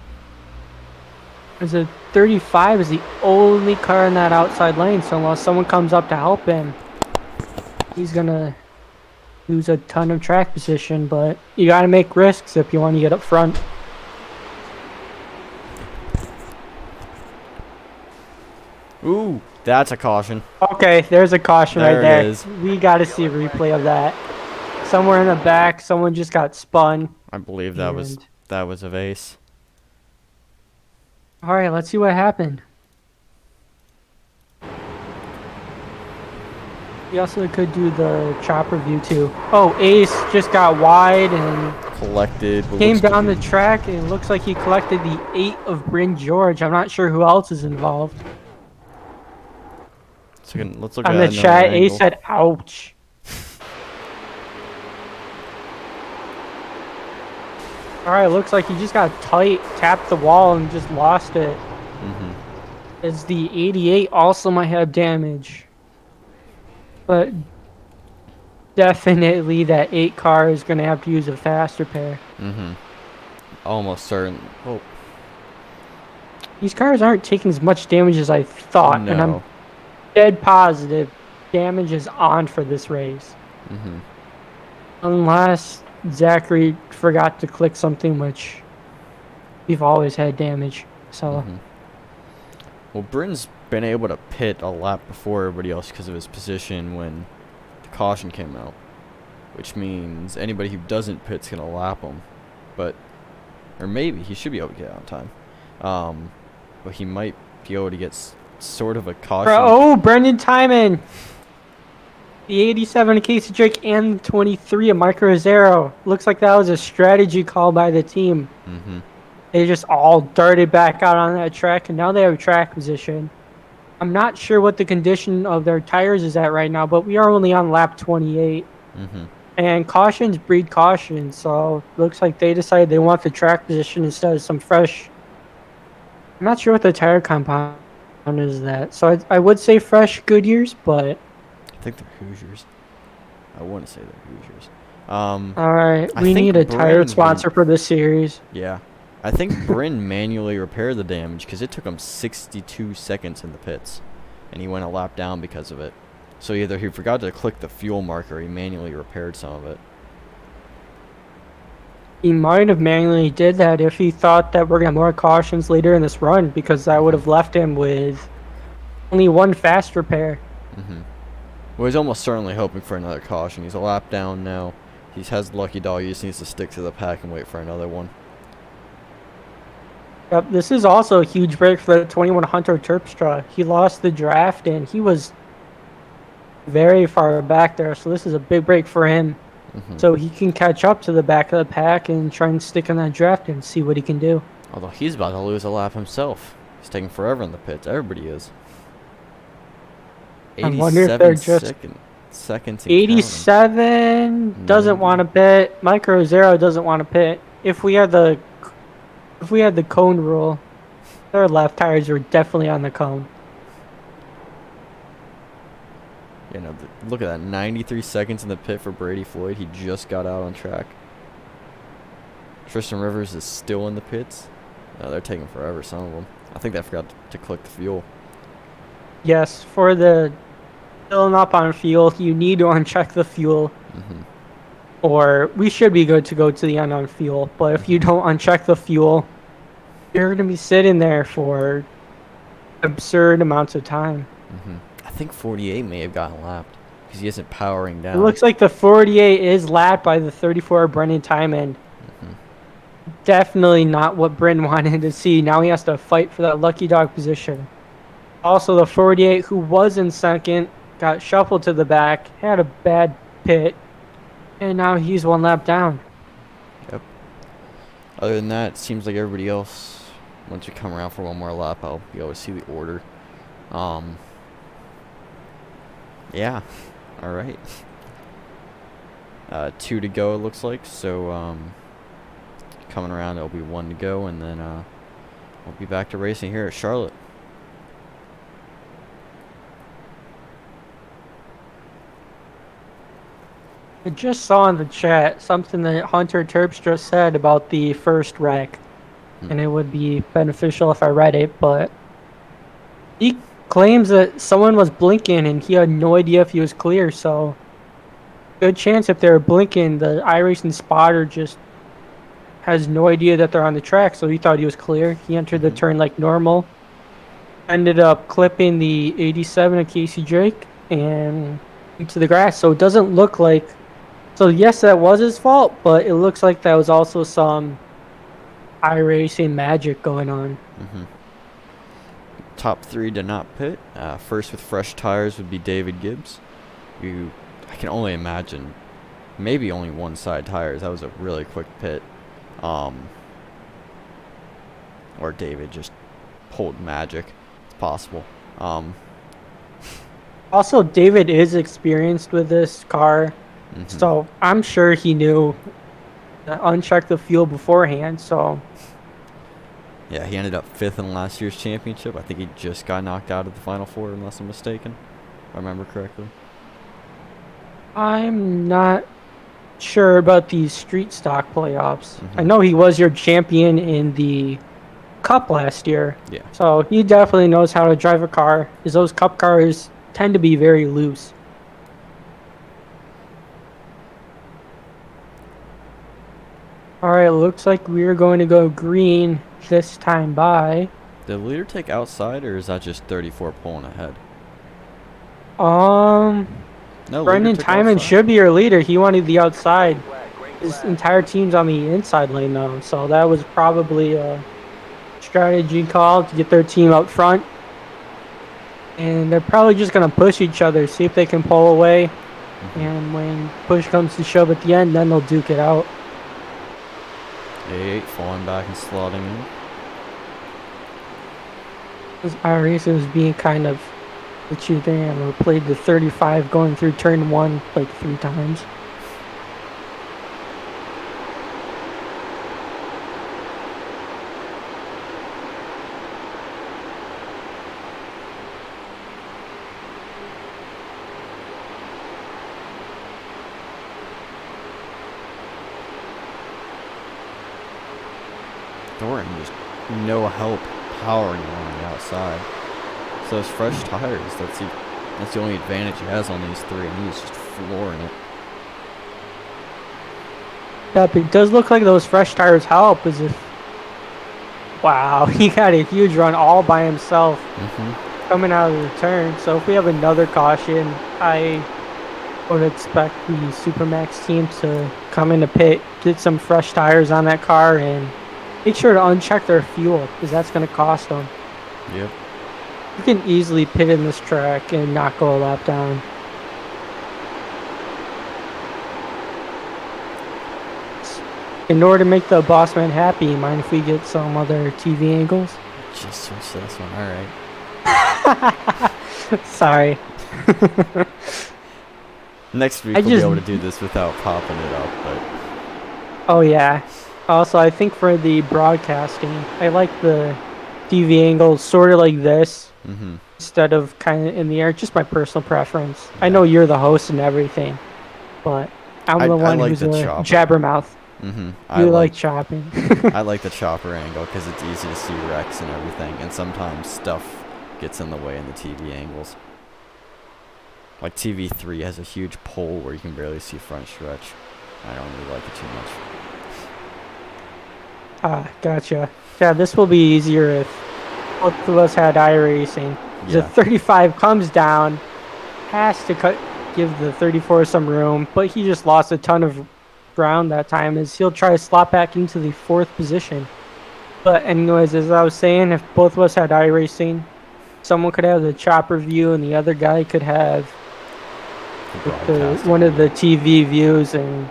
As a 35 is the only car in that outside lane, so unless someone comes up to help him, he's gonna lose a ton of track position, but you gotta make risks if you want to get up front. Ooh, that's a caution. Okay, there's a caution right There there. it is. We got to see a replay of that. Somewhere in the back, someone just got spun. I believe that was a vase. All right, let's see what happened. We also could do the chopper view too. Oh, Ace just got wide and Collected. came down the track, and it looks like he collected the 8 of Bryn George. I'm not sure who else is involved. Let's look On at the another chat, angle. Ace said, ouch. Alright, looks like he just got tight, tapped the wall, and just lost it. As the 88 also might have damage. But definitely that 8 car is going to have to use a fast repair. Almost certain. Oh, These cars aren't taking as much damage as I thought, and I'm no. dead positive damage is on for this race. Unless Zachary forgot to click something, which we've always had damage. So Well, Bryn's been able to pit a lap before everybody else because of his position when the caution came out, which means anybody who doesn't pit's gonna lap him. Or maybe he should be able to get out on time. But he might be able to get sort of a caution. oh, Brendan Timon, the 87 of Casey Drake and the 23 of Mike Rosero. Looks like that was a strategy call by the team. They just all darted back out on that track, and now they have track position. I'm not sure what the condition of their tires is at right now, but we are only on lap 28. And cautions breed caution, so looks like they decided they want the track position instead of some fresh. I'm not sure what the tire compound is that. So I would say fresh Goodyears, but I think they're Hoosiers. I want to say they're Hoosiers. all right, I we think need a tire Bryn sponsor for this series. Yeah. I think Bryn manually repaired the damage because it took him 62 seconds in the pits, and he went a lap down because of it. So either he forgot to click the fuel marker, or he manually repaired some of it. He might have manually did that if he thought that we're gonna have more cautions later in this run, because that would have left him with only one fast repair. Well, he's almost certainly hoping for another caution. He's a lap down now. He has lucky dog. He just needs to stick to the pack and wait for another one. Yep, this is also a huge break for the 21 Hunter Terpstra. He lost the draft and he was very far back there, so this is a big break for him. so he can catch up to the back of the pack and try and stick in that draft and see what he can do. Although he's about to lose a lap himself. He's taking forever in the pits. Everybody is. I wonder if they're 87 just seconds and counting. 87 doesn't want to pit. Micro Zero doesn't want to pit. If we had the cone rule, their left tires were definitely on the cone. You know, look at that. 93 seconds in the pit for Brady Floyd. He just got out on track. Tristan Rivers is still in the pits. They're taking forever, some of them. I think they forgot to click the fuel. Yes, for the filling up on fuel, you need to uncheck the fuel. Or we should be good to go to the end on fuel. But if you don't uncheck the fuel, you're going to be sitting there for absurd amounts of time. I think 48 may have gotten lapped because he isn't powering down. It looks like the 48 is lapped by the 34 Brendan Timon. Definitely not what Brendan wanted to see. Now he has to fight for that lucky dog position. Also, the 48, who was in second, got shuffled to the back, had a bad pit, and now he's one lap down. Yep. Other than that, it seems like everybody else, once we come around for one more lap, I'll be able to see the order. Yeah. All right. 2 to go, it looks like. So, coming around, there'll be 1 to go, and then we'll be back to racing here at Charlotte. I just saw in the chat something that Hunter Terpstra said about the first wreck, and it would be beneficial if I read it, but he claims that someone was blinking and he had no idea if he was clear, so good chance if they were blinking, the iRacing spotter just has no idea that they're on the track, so he thought he was clear. He entered the turn like normal, ended up clipping the 87 of Casey Drake and into the grass, so it doesn't look like... So yes, that was his fault, but it looks like that was also some iRacing magic going on. Top 3 to not pit. First with fresh tires would be David Gibbs, who I can only imagine maybe only one side tires. That was a really quick pit. Or David just pulled magic. It's possible. Also, David is experienced with this car, so I'm sure he knew to uncheck the fuel beforehand, so... Yeah, he ended up 5th in last year's championship. I think he just got knocked out of the Final Four, unless I'm mistaken, if I remember correctly. I'm not sure about these street stock playoffs. I know he was your champion in the Cup last year. Yeah. So he definitely knows how to drive a car, because those Cup cars tend to be very loose. Alright, looks like we're going to go green this time by. Did the leader take outside, or is that just 34 pulling ahead? No, Brendan took Timon outside. should be your leader. He wanted the outside. His entire team's on the inside lane though, so that was probably a strategy call to get their team up front. And they're probably just going to push each other, see if they can pull away. And when push comes to shove at the end, then they'll duke it out. 8 falling back and slotting in. This iRacing was being kind of glitchy there, and we played the 35 going through turn 1 like 3 times. Thornton just no help powering on the outside. So those fresh tires, that's the only advantage he has on these 3, and he's just flooring it. Yep, it does look like those fresh tires help, as if... Wow, he got a huge run all by himself coming out of the turn. So if we have another caution, I would expect the Supermax team to come into pit, get some fresh tires on that car, and make sure to uncheck their fuel, because that's going to cost them. Yep. You can easily pit in this track and not go a lap down. in order to make the boss man happy, mind if we get some other TV angles? Just switch this one. All right. Sorry. Next week I we'll be just- able to do this without popping it up, but Oh yeah. Also, I think for the broadcasting, I like the TV angle sort of like this instead of kind of in the air. Just my personal preference. I know you're the host and everything, but I'm the one like who's the a chopper. jabbermouth. I You like chopping. I like the chopper angle because it's easy to see wrecks and everything, and sometimes stuff gets in the way in the TV angles. Like TV3 has a huge pole where you can barely see front stretch. I don't really like it too much. Ah, gotcha. Yeah, this will be easier if both of us had iRacing. Yeah. The 35 comes down, has to give the 34 some room, but he just lost a ton of ground that time as he'll try to slot back into the 4th position. But anyways, as I was saying, if both of us had iRacing, someone could have the chopper view and the other guy could have one of the TV views, and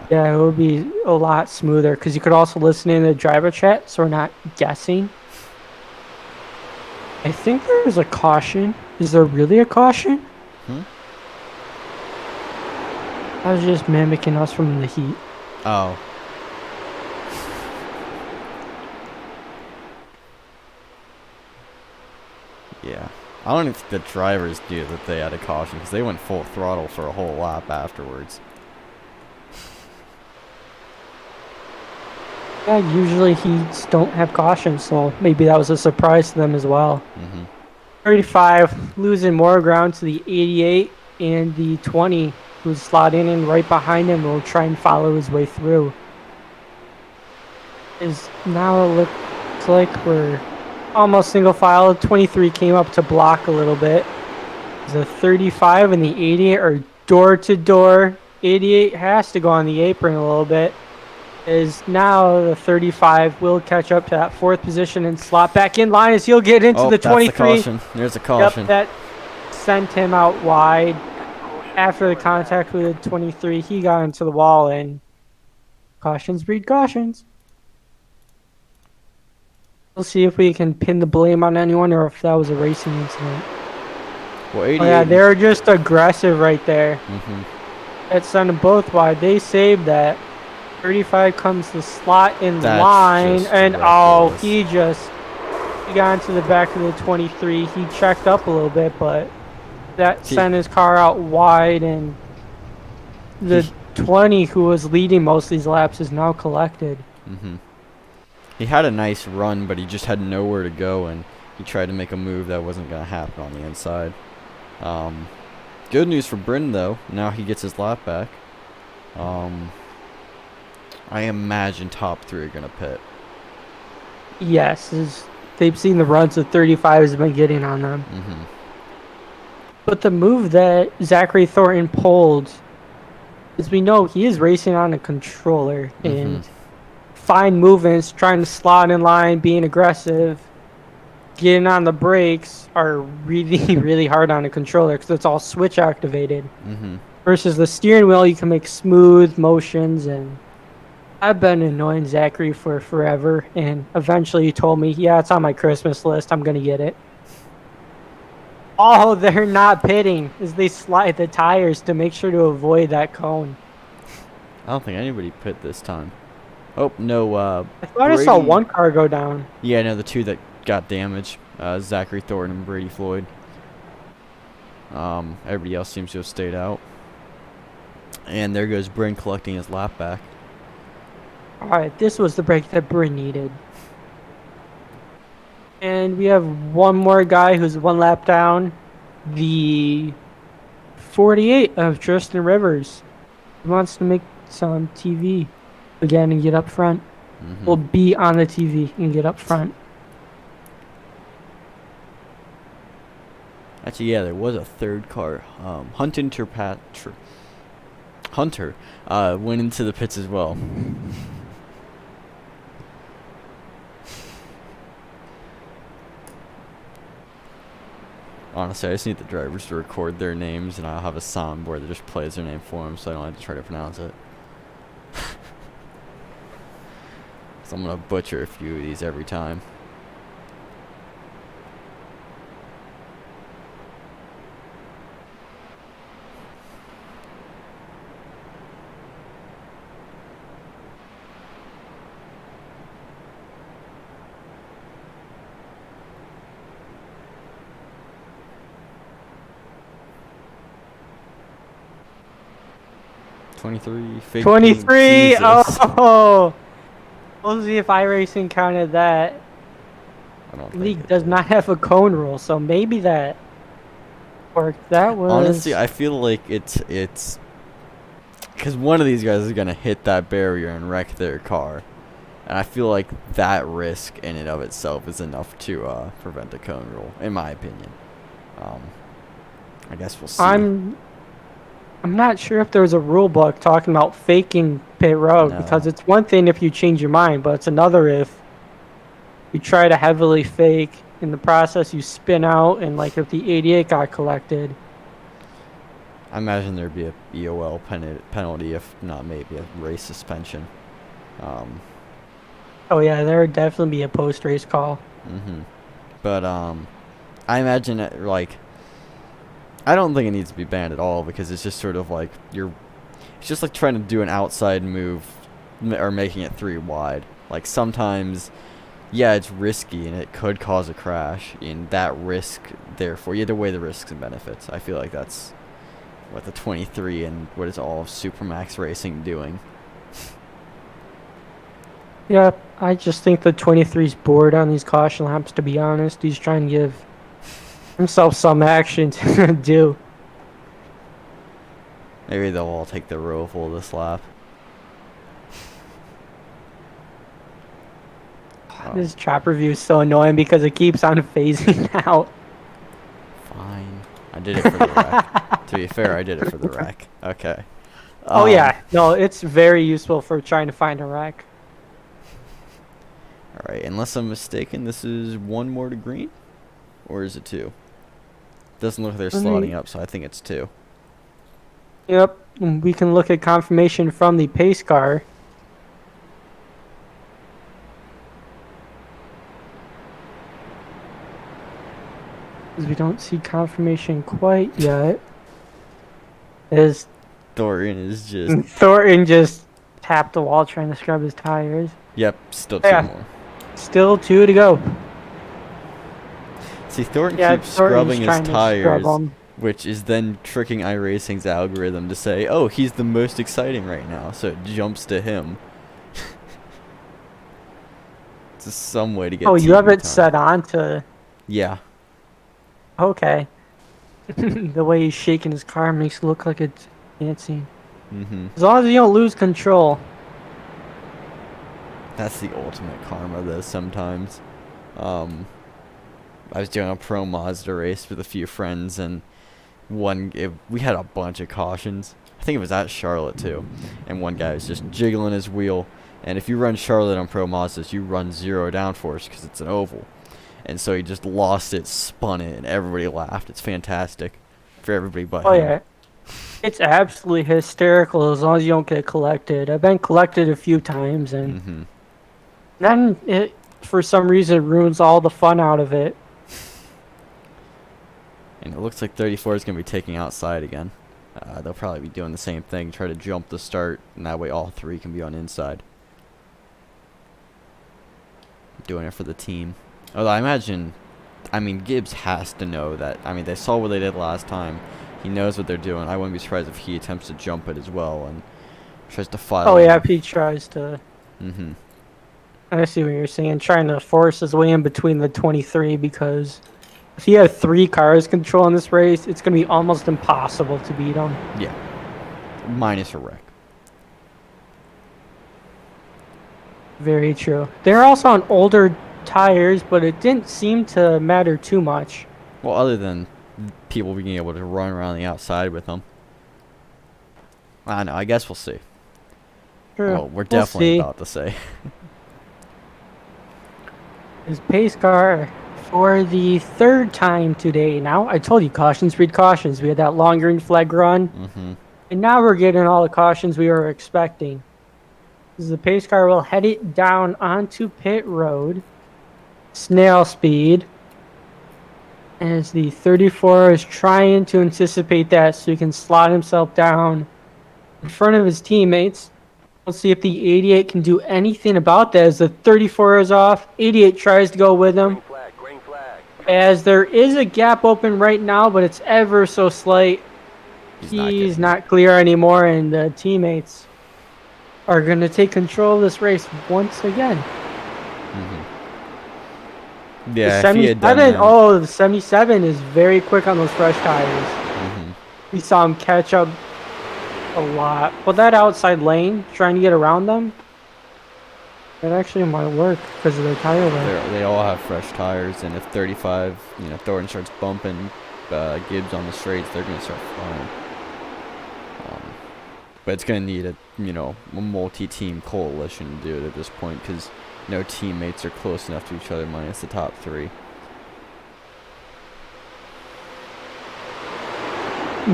yeah, it would be a lot smoother because you could also listen in the driver chat, so we're not guessing. I think there's a caution. Is there really a caution? I was just mimicking us from the heat. Oh. Yeah. I don't even think the drivers knew that they had a caution because they went full throttle for a whole lap afterwards. Yeah, usually heats don't have caution, so maybe that was a surprise to them as well. 35 losing more ground to the 88 and the 20 who's slotting in right behind him will try and follow his way through. Is now it looks like we're almost single file. 23 came up to block a little bit. The 35 and the 88 are door to door. 88 has to go on the apron a little bit. Is now the 35 will catch up to that 4th position and slot back in line as he'll get into the 23. That's the caution. There's a caution. Yep, that sent him out wide. After the contact with the 23, he got into the wall, and cautions breed cautions. We'll see if we can pin the blame on anyone or if that was a racing incident. Well, 88. Oh yeah, they're just aggressive right there. That sent them both wide. They saved that. 35 comes to slot in That's line, just and reckless. he got into the back of the 23. He checked up a little bit, but that sent his car out wide, and the 20 who was leading most of these laps is now collected. He had a nice run, but he just had nowhere to go, and he tried to make a move that wasn't going to happen on the inside. Good news for Bryn, though. Now he gets his lap back. I imagine top 3 are going to pit. Yes, they've seen the runs that 35 has been getting on them. But the move that Zachary Thornton pulled, as we know, he is racing on a controller and fine movements, trying to slot in line, being aggressive, getting on the brakes are really, really hard on a controller because it's all switch activated. Versus the steering wheel, you can make smooth motions, and I've been annoying Zachary for forever, and eventually he told me, yeah, it's on my Christmas list, I'm going to get it. Oh, they're not pitting as they slide the tires to make sure to avoid that cone. I don't think anybody pit this time. Oh, no. I thought I saw one car go down. Yeah, no, the 2 that got damaged. Zachary Thornton and Brady Floyd. Everybody else seems to have stayed out. And there goes Bryn collecting his lap back. Alright, this was the break that Bryn needed. And we have one more guy who's 1 lap down. The 48 of Tristan Rivers. He wants to make some TV again and get up front. Will be on the TV and get up front. Actually, yeah, there was a 3rd car. Hunter went into the pits as well. Honestly, I just need the drivers to record their names, and I'll have a soundboard that just plays their name for them, so I don't have to try to pronounce it. So I'm gonna butcher a few of these every time. Fake 23. Jesus. Oh, we'll see if iRacing counted that. I don't think League it does did. not have a cone rule, so maybe that worked. That was Honestly, I feel like it's because one of these guys is gonna hit that barrier and wreck their car, and I feel like that risk in and of itself is enough to prevent a cone rule, in my opinion. I guess we'll see. I'm not sure if there was a rule book talking about faking pit road, because No. it's one thing if you change your mind, but it's another if you try to heavily fake in the process, you spin out, and like if the 88 got collected. I imagine there'd be a EOL penalty, if not maybe a race suspension. Oh yeah, there would definitely be a post-race call. But I imagine it, like, I don't think it needs to be banned at all, because it's just sort of like it's just like trying to do an outside move or making it 3 wide. Like sometimes, yeah, it's risky and it could cause a crash, and that risk, therefore, you have to weigh the risks and benefits. I feel like that's what the 23 and what is all of Supermax Racing doing. Yeah, I just think the 23's bored on these caution laps, to be honest. He's trying to give himself some action to do. Maybe they'll all take the roval this lap. This chopper view is so annoying because it keeps on phasing out. Fine. I did it for the wreck. To be fair, I did it for the wreck. Okay. Oh yeah, no, it's very useful for trying to find a wreck. Alright, unless I'm mistaken, this is 1 more to green? Or is it 2? Doesn't look like they're slotting up, so I think it's 2. Yep, and we can look at confirmation from the pace car. Because we don't see confirmation quite yet. As Dorian is just... Thornton just tapped the wall trying to scrub his tires. Yep, still 2 Yeah. more. Still 2 to go. See, Thornton Yeah, keeps Thornton's scrubbing his trying to scrub tires, 'em. which is then tricking iRacing's algorithm to say, oh, he's the most exciting right now, so it jumps to him. It's just some way to get Oh, you have TV it time. set on to... Yeah. Okay. The way he's shaking his car makes it look like it's dancing. As long as you don't lose control. That's the ultimate karma, though, sometimes. I was doing a pro Mazda race with a few friends, and we had a bunch of cautions. I think it was at Charlotte, too. And one guy was just jiggling his wheel. And if you run Charlotte on pro Mazdas, you run 0 downforce because it's an oval. And so he just lost it, spun it, and everybody laughed. It's fantastic for everybody but Oh him. yeah. It's absolutely hysterical as long as you don't get collected. I've been collected a few times, and then it, for some reason, ruins all the fun out of it. And it looks like 34 is going to be taking outside again. They'll probably be doing the same thing, try to jump the start, and that way all 3 can be on inside. Doing it for the team. Although I imagine, Gibbs has to know that. They saw what they did last time. He knows what they're doing. I wouldn't be surprised if he attempts to jump it as well and tries to file. Oh yeah, if he tries to. I see what you're saying. Trying to force his way in between the 23, because if he had 3 cars controlling this race, it's going to be almost impossible to beat him. Yeah. Minus a wreck. Very true. They're also on older tires, but it didn't seem to matter too much. Well, other than people being able to run around the outside with them. I don't know. I guess we'll see. Sure. Well, we're definitely see. about to say. His pace car for the 3rd time today. Now, I told you, cautions breed cautions. We had that long green flag run. And now we're getting all the cautions we were expecting. The pace car will head it down onto pit road. Snail speed. As the 34 is trying to anticipate that so he can slot himself down in front of his teammates. We'll see if the 88 can do anything about that as the 34 is off. 88 tries to go with him. Green flag. As there is a gap open right now, but it's ever so slight. He's not clear anymore, and the teammates are going to take control of this race once again. Yeah, The if he had done that. the 77 is very quick on those fresh tires. We saw him catch up a lot. Well, that outside lane, trying to get around them, that actually might work because of their tire wear. They all have fresh tires, and if 35, Thornton starts bumping Gibbs on the straights, they're going to start flying. But it's going to need a multi-team coalition to do it at this point because no teammates are close enough to each other minus the top three.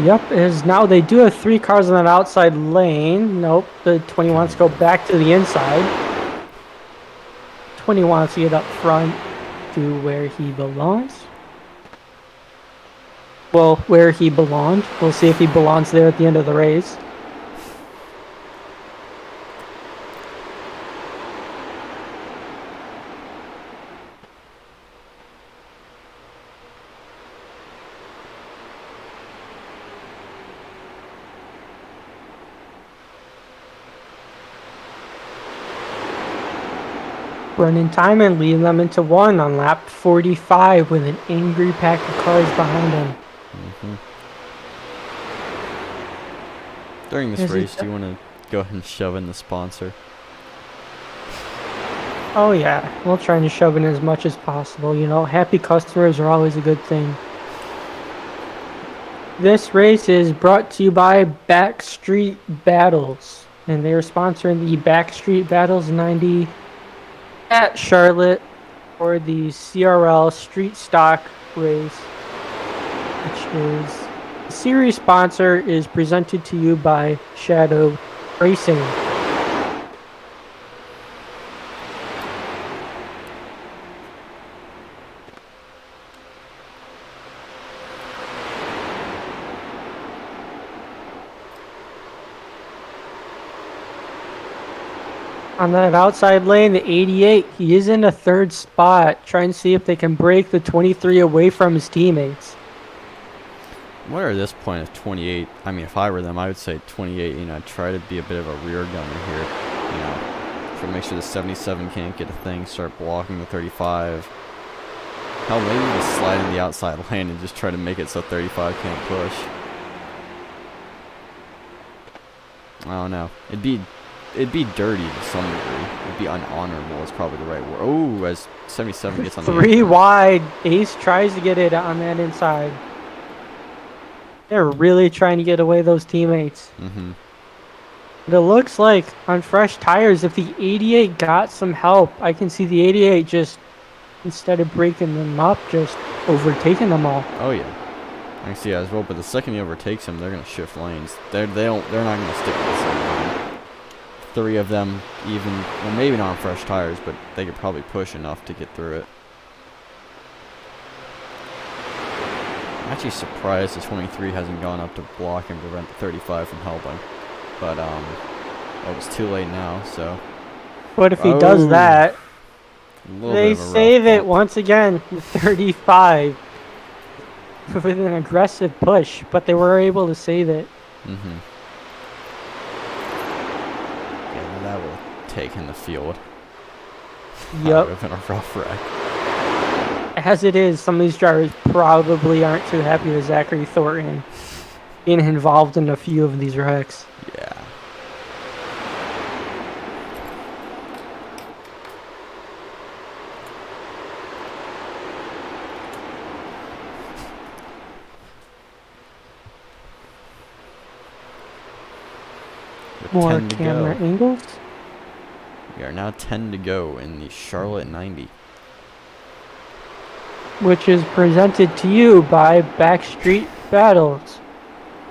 Yep, as now they do have 3 cars on that outside lane. Nope, the 20 wants to go back to the inside. 20 wants to get up front to where he belongs. Well, where he belonged. We'll see if he belongs there at the end of the race. Running time and leading them into 1 on lap 45 with an angry pack of cars behind him. During this race, do you want to go ahead and shove in the sponsor? Oh yeah, we'll try to shove in as much as possible. Happy customers are always a good thing. This race is brought to you by Backstreet Battles, and they are sponsoring the Backstreet Battles 90 at Charlotte for the CRL Street Stock race, which is the series sponsor is presented to you by Shadow Racing. On that outside lane, the 88, he is in a 3rd spot, trying to see if they can break the 23 away from his teammates. What are this point of 28? I mean, if I were them, I would say 28, try to be a bit of a rear gunner here. Try to make sure the 77 can't get a thing, start blocking the 35. Hell, maybe just slide in the outside lane and just try to make it so 35 can't push. I don't know. It'd be dirty to some degree. It'd be unhonorable is probably the right word. Oh, as 77 gets on the 3 wide. Ace tries to get it on that inside. They're really trying to get away those teammates. But it looks like on fresh tires, if the 88 got some help, I can see the 88 just, instead of breaking them up, just overtaking them all. Oh yeah, I can see that as well. But the second he overtakes them, they're gonna shift lanes. They're not gonna stick with the same lane. 3 of them, even, well, maybe not on fresh tires, but they could probably push enough to get through it. I'm actually surprised the 23 hasn't gone up to block and prevent the 35 from helping. But, it was too late now, so. But if he does that, they save it bump. once again, 35. With an aggressive push, but they were able to save it. Yeah, well, that would have taken the field. Yep. That would have been a rough wreck. As it is, some of these drivers probably aren't too happy with Zachary Thornton being involved in a few of these wrecks. Yeah. With More 10 to camera go. angles. We are now 10 to go in the Charlotte 90. Which is presented to you by Backstreet Battles.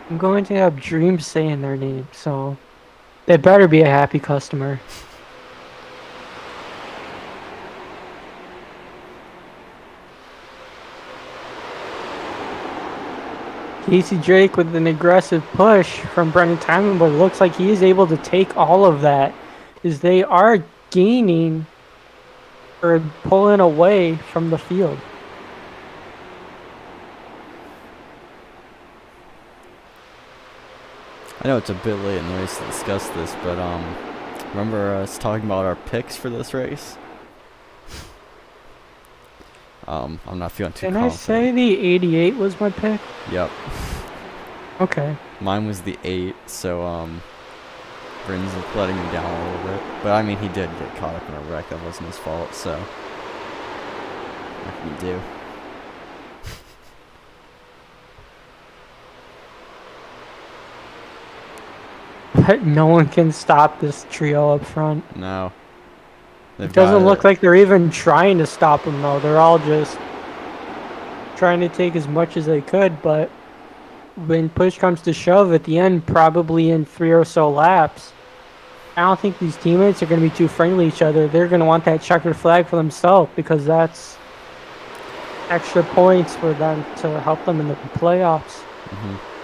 I'm going to have dreams saying their name, so They better be a happy customer. Casey Drake with an aggressive push from Brendan Timon, but it looks like he is able to take all of that as they are gaining or pulling away from the field. I know it's a bit late in the race to discuss this, but remember us talking about our picks for this race? I'm not feeling too Can I confident. say the 88 was my pick? Yep. Okay. Mine was the 8, so Bryn's letting me down a little bit. But I mean, he did get caught up in a wreck. That wasn't his fault, so what can you do? But no one can stop this trio up front. No. They've It doesn't got look like they're even trying to stop him, though. They're all just trying to take as much as they could, but when push comes to shove at the end, probably in 3 or so laps, I don't think these teammates are going to be too friendly to each other. They're going to want that checkered flag for themselves because that's extra points for them to help them in the playoffs.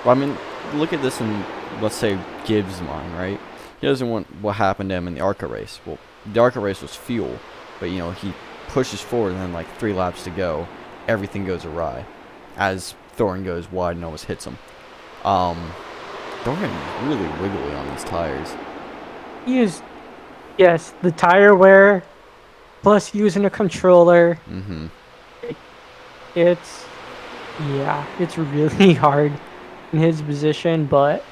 Well, I mean, look at this in, let's say, Gibbs' mind, right? He doesn't want what happened to him in the ARCA race. Well, the ARCA race was fuel, but, you know, he pushes forward and then, like, 3 laps to go, everything goes awry as Thorne goes wide and almost hits him. Thorne is really wiggly on these tires. He is, yes, the tire wear plus using a controller. It's really hard in his position, but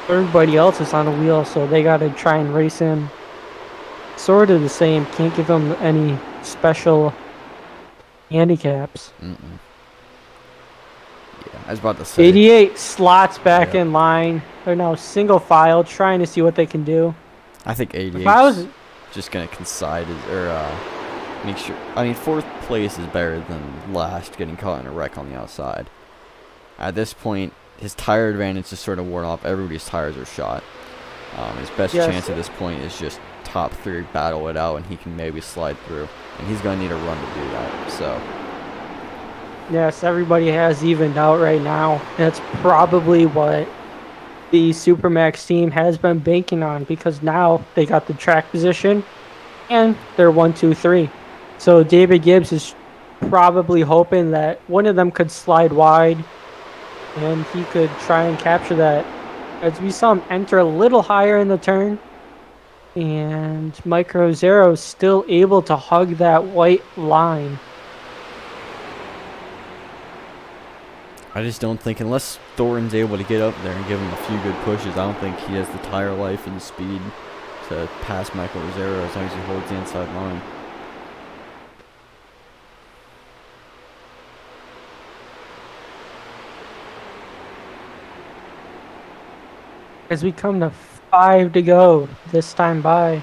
everybody else is on a wheel, so they got to try and race him sort of the same. Can't give him any special handicaps. Yeah, I was about to say. 88 slots back Yep. in line. They're now single file, trying to see what they can do. I think 88 If I was, just going to concede or make sure. I mean, 4th place is better than last, getting caught in a wreck on the outside. At this point, his tire advantage is sort of worn off. Everybody's tires are shot. His best Yes. chance at this point is just top 3 battle it out, and he can maybe slide through. And he's going to need a run to do that. So, yes, everybody has evened out right now. That's probably what the Supermax team has been banking on because now they got the track position and they're 1, 2, 3. So David Gibbs is probably hoping that one of them could slide wide and he could try and capture that. As we saw him enter a little higher in the turn, and Mike Rosero is still able to hug that white line. I just don't think, unless Thorne's able to get up there and give him a few good pushes, I don't think he has the tire life and speed to pass Michael Rosero as long as he holds the inside line. As we come to 5 to go this time by.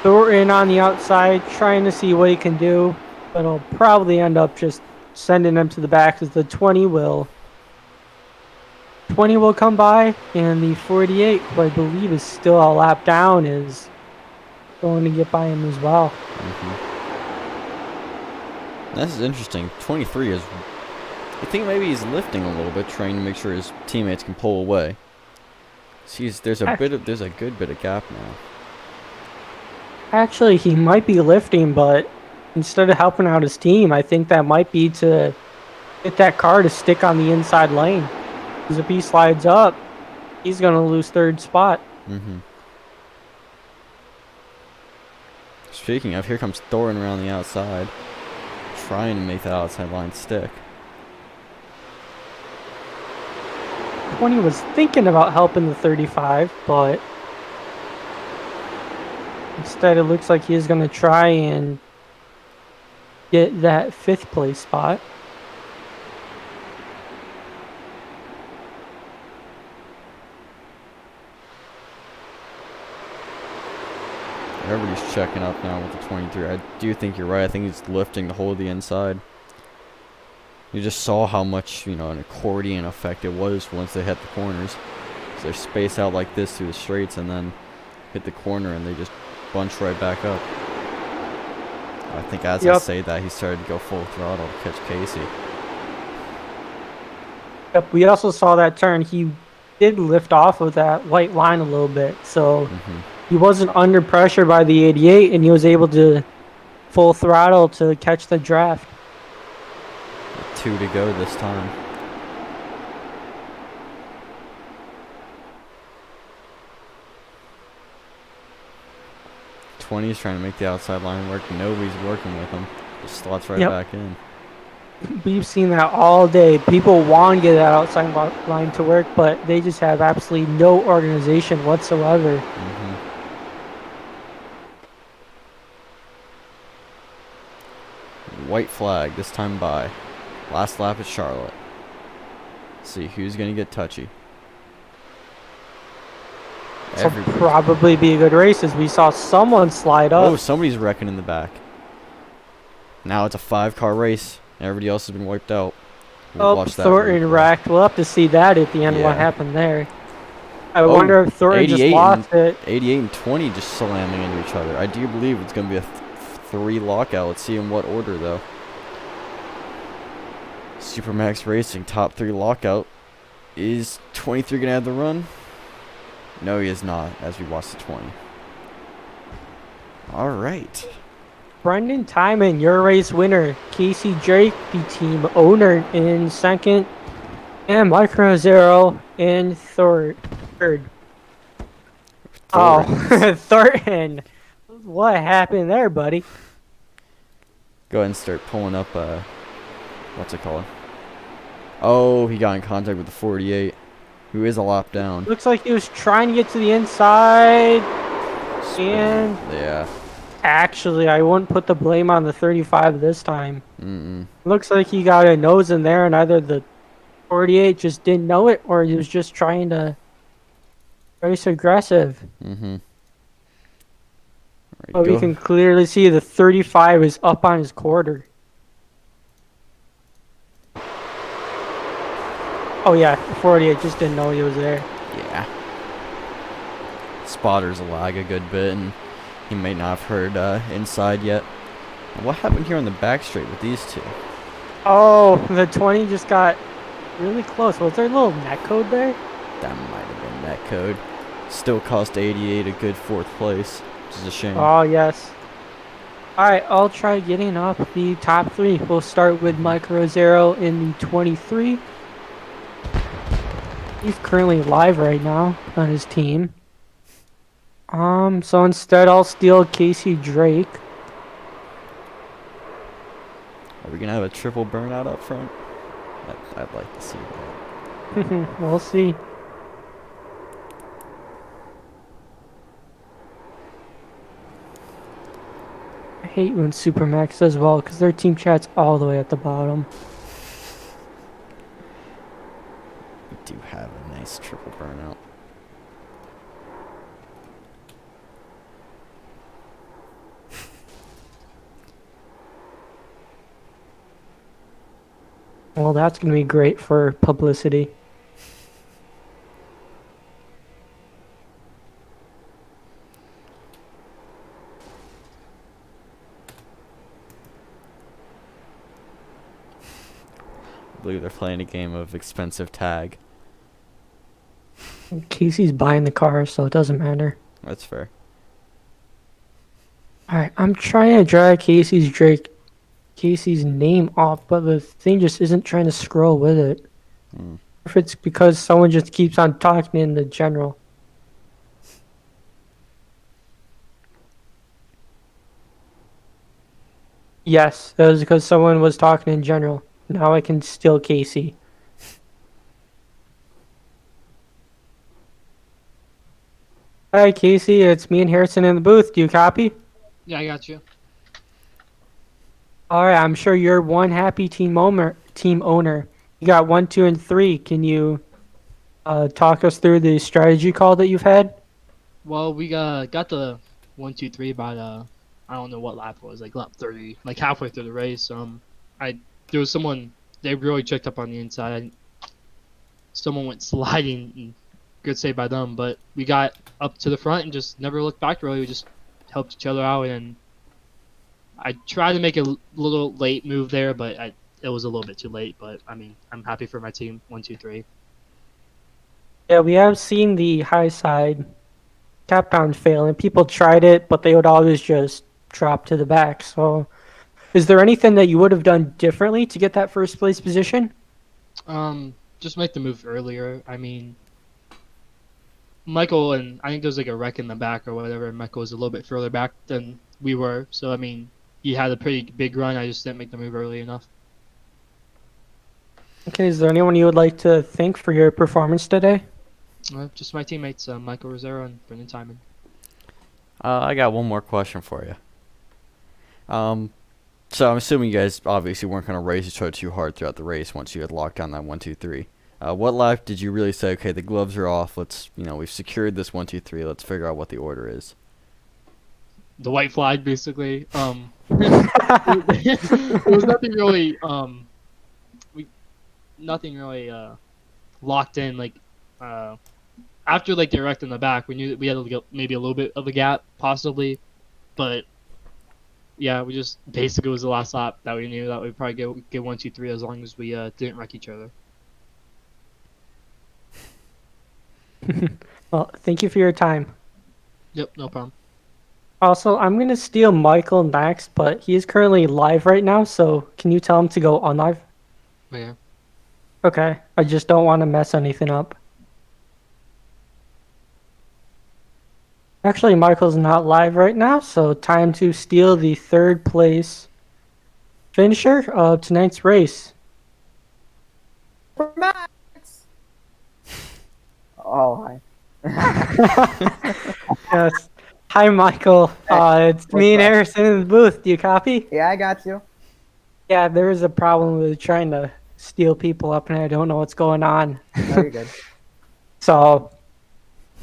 Thornton on the outside trying to see what he can do, but he'll probably end up just sending him to the back as the 20 will. 20 will come by, and the 48, who I believe is still a lap down, is going to get by him as well. This is interesting. 23 is, I think maybe he's lifting a little bit, trying to make sure his teammates can pull away. See, there's a good bit of gap now. Actually, he might be lifting, but instead of helping out his team, I think that might be to get that car to stick on the inside lane. Because if he slides up, he's going to lose 3rd spot. Speaking of, here comes Thorne around the outside, trying to make that outside line stick. 20 was thinking about helping the 35, but instead it looks like he's going to try and get that 5th place spot. Everybody's checking up now with the 23. I do think you're right. I think he's lifting to hold the inside. You just saw how much, an accordion effect it was once they hit the corners. they're spaced out like this through the straights and then hit the corner and they just bunch right back up. I think as I say that, he started to go full throttle to catch Casey. Yep, we also saw that turn. He did lift off of that white line a little bit, so he wasn't under pressure by the 88, and he was able to full throttle to catch the draft. 2 to go this time. Is trying to make the outside line work. Nobody's working with him. Just slots right back in. We've seen that all day. People want to get that outside line to work, but they just have absolutely no organization whatsoever. White flag, this time by. Last lap at Charlotte. See who's going to get touchy. This will probably be a good race as we saw someone slide up. Oh, somebody's wrecking in the back. Now it's a 5-car race. Everybody else has been wiped out. We'll watch that Thornton wrecked. We'll have to see that at the end, what happened there. I wonder if Thornton just lost it. 88 and 20 just slamming into each other. I do believe it's going to be a 3 lockout. Let's see in what order, though. Supermax Racing, top 3 lockout. Is 23 going to have the run? No, he is not, as we watch the 20. All right. Brendan Timon, your race winner. Casey Drake, the team owner, in second. And Micro Zero in third. Oh, Thornton. What happened there, buddy? Go ahead and start pulling up, what's it called? Oh, he got in contact with the 48, who is a lap down. Looks like he was trying to get to the inside. And yeah. Actually, I wouldn't put the blame on the 35 this time. Looks like he got a nose in there, and either the 48 just didn't know it, or he was just trying to race aggressive. But we can clearly see the 35 is up on his quarter. Oh yeah, the 48 just didn't know he was there. Yeah. Spotter's lag a good bit, and he may not have heard inside yet. What happened here on the back straight with these two? Oh, the 20 just got really close. Was there a little net code there? That might have been net code. Still cost 88 a good 4th place, which is a shame. Oh, yes. Alright, I'll try getting up the top 3. We'll start with Micro Zero in the 23. He's currently live right now on his team. So instead I'll steal Casey Drake. Are we going to have a triple burnout up front? I'd like to see that. We'll see. I hate when Supermax does well because their team chat's all the way at the bottom. We do have a nice triple burnout. Well, that's going to be great for publicity. I believe they're playing a game of expensive tag. Casey's buying the car, so it doesn't matter. That's fair. Alright, I'm trying to drag Casey's name off, but the thing just isn't trying to scroll with it. If it's because someone just keeps on talking in the general. Yes, that was because someone was talking in general. Now I can steal Casey. Hi Casey, it's me and Harrison in the booth. Do you copy? Yeah, I got you. Alright, I'm sure you're one happy team owner. You got 1, 2, and 3. Can you talk us through the strategy call that you've had? Well, we got the 1, 2, 3 about I don't know what lap it was, like lap 30, like halfway through the race. There was someone, they really checked up on the inside. Someone went sliding, and good save by them. But we got up to the front and just never looked back. Really, we just helped each other out, and I tried to make a little late move there, but it was a little bit too late. But I mean, I'm happy for my team. 1, 2, 3. Yeah, we have seen the high side cap pound fail, and people tried it, but they would always just drop to the back. So, is there anything that you would have done differently to get that first place position? Just make the move earlier. I mean, Michael and I think there's like a wreck in the back or whatever. And Michael was a little bit further back than we were, so I mean, he had a pretty big run. I just didn't make the move early enough. Okay, is there anyone you would like to thank for your performance today? Just my teammates, Michael Rosero and Brendan Timon. I got one more question for you. So I'm assuming you guys obviously weren't going to race each other too hard throughout the race once you had locked down that 1, 2, 3. What lap did you really say, okay, the gloves are off, let's, we've secured this 1, 2, 3, let's figure out what the order is? The white flag, basically. It was nothing really, nothing really locked in. Like after like the wreck in the back, we knew that we had maybe a little bit of a gap, possibly, but yeah, we just basically it was the last lap that we knew that we'd probably get 1, 2, 3 as long as we didn't wreck each other. Well, thank you for your time. Yep, no problem. Also, I'm going to steal Michael next, but he is currently live right now, so can you tell him to go on live? Yeah. Okay, I just don't want to mess anything up. Actually, Michael's not live right now, so time to steal the third place finisher of tonight's race. Oh, hi. Yes. Hi, Michael. It's me and Harrison in the booth. Do you copy? Yeah, I got you. Yeah, there is a problem with trying to steal people up, and I don't know what's going on. No, you're good. So,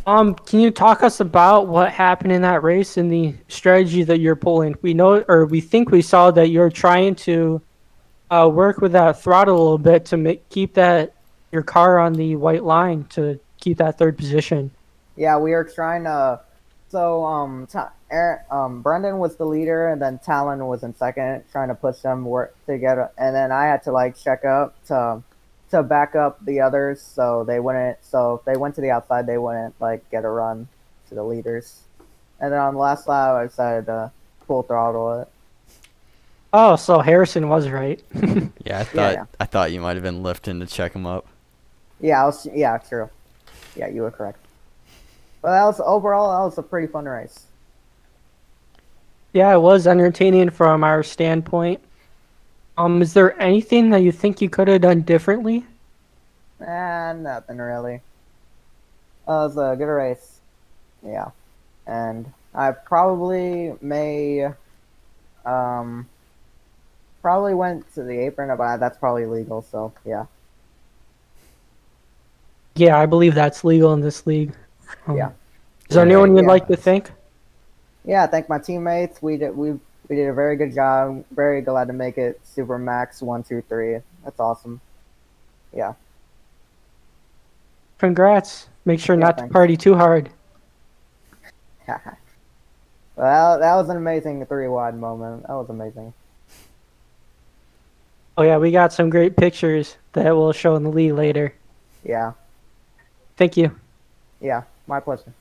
can you talk us about what happened in that race and the strategy that you're pulling? We know, or we think we saw that you're trying to work with that throttle a little bit to keep your car on the white line to keep that third position. Yeah, we are trying to. So, Brendan was the leader, and then Talon was in second, trying to push them work together. And then I had to like check up to back up the others, so they wouldn't. So if they went to the outside, they wouldn't like get a run to the leaders. And then on the last lap, I decided to full throttle it. Oh, so Harrison was right. Yeah, Yeah. I thought you might have been lifting to check him up. Yeah, yeah, true. Yeah, you were correct. But that was a pretty fun race. Yeah, it was entertaining from our standpoint. Is there anything that you think you could have done differently? Nothing really. It was a good race. Yeah. And I probably probably went to the apron, but that's probably legal, so yeah. Yeah, I believe that's legal in this league. Yeah. Is there anyone you'd Yeah. like to thank? Yeah, thank my teammates. We did a very good job. Very glad to make it Super Max 1, 2, 3. That's awesome. Yeah. Congrats. Make sure Yeah, not to thanks. party too hard. Well, that was an amazing 3-wide moment. That was amazing. Oh yeah, we got some great pictures that we'll show in the league later. Yeah. Thank you. Yeah. My pleasure.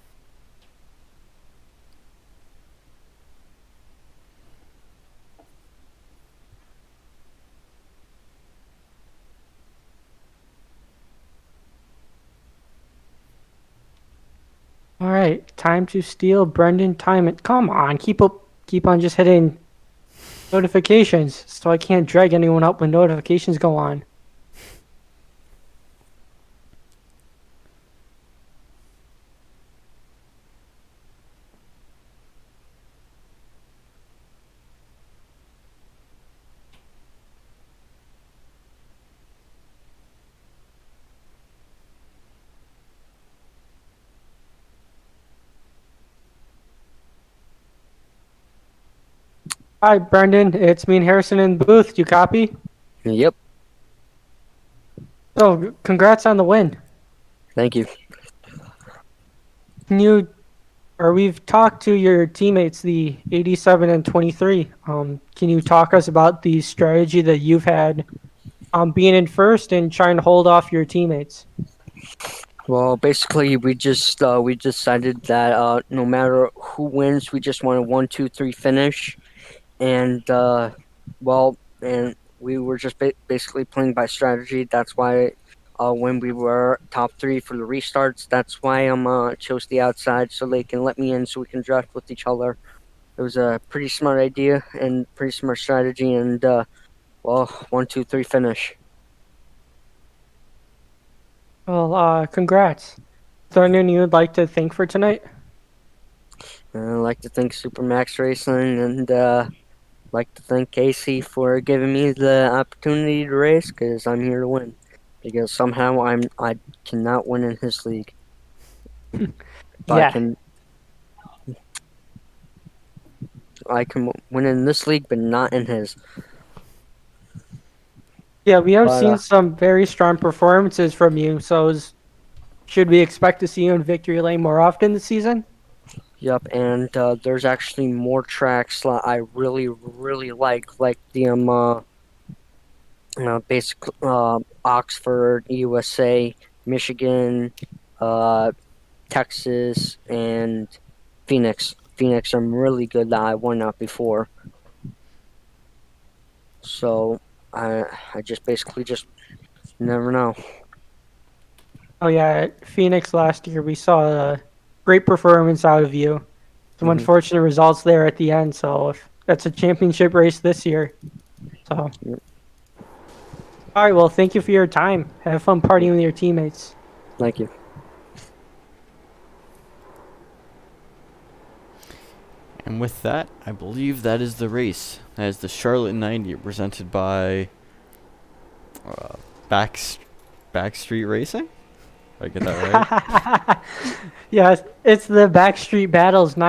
All right, time to steal Brendan Timon. Come on, keep on just hitting notifications, so I can't drag anyone up when notifications go on. Hi, Brendan. It's me and Harrison in the booth. Do you copy? Yep. So, congrats on the win. Thank you. can you, or we've talked to your teammates, the 87 and 23. Can you talk us about the strategy that you've had being in first and trying to hold off your teammates? Well, basically, we decided that no matter who wins, we just want a 1-2-3 finish, and and we were just basically playing by strategy. That's why, when we were top three for the restarts, that's why chose the outside so they can let me in so we can draft with each other. It was a pretty smart idea and pretty smart strategy, and 1-2-3 finish. Well, congrats. Is there anyone you would like to thank for tonight? I'd like to thank Supermax Racing and like to thank Casey for giving me the opportunity to race because I'm here to win. Because somehow I cannot win in his league. But Yeah. I can win in this league, but not in his. Yeah, we have But, seen some very strong performances from you. So, should we expect to see you in victory lane more often this season? Yep, and there's actually more tracks that I really, really like the basic Oxford, USA, Michigan, Texas, and Phoenix. Phoenix, I'm really good that I won out before. So I just basically just never know. Oh yeah, at Phoenix last year we saw a great performance out of you. Some Mhm. unfortunate results there at the end. So if that's a championship race this year. So. Yep. All right. Well, thank you for your time. Have fun partying with your teammates. Thank you. And with that, I believe that is the race. That is the Charlotte 90 presented by Backstreet Racing. Did I get that right? Yes, it's the Backstreet Battles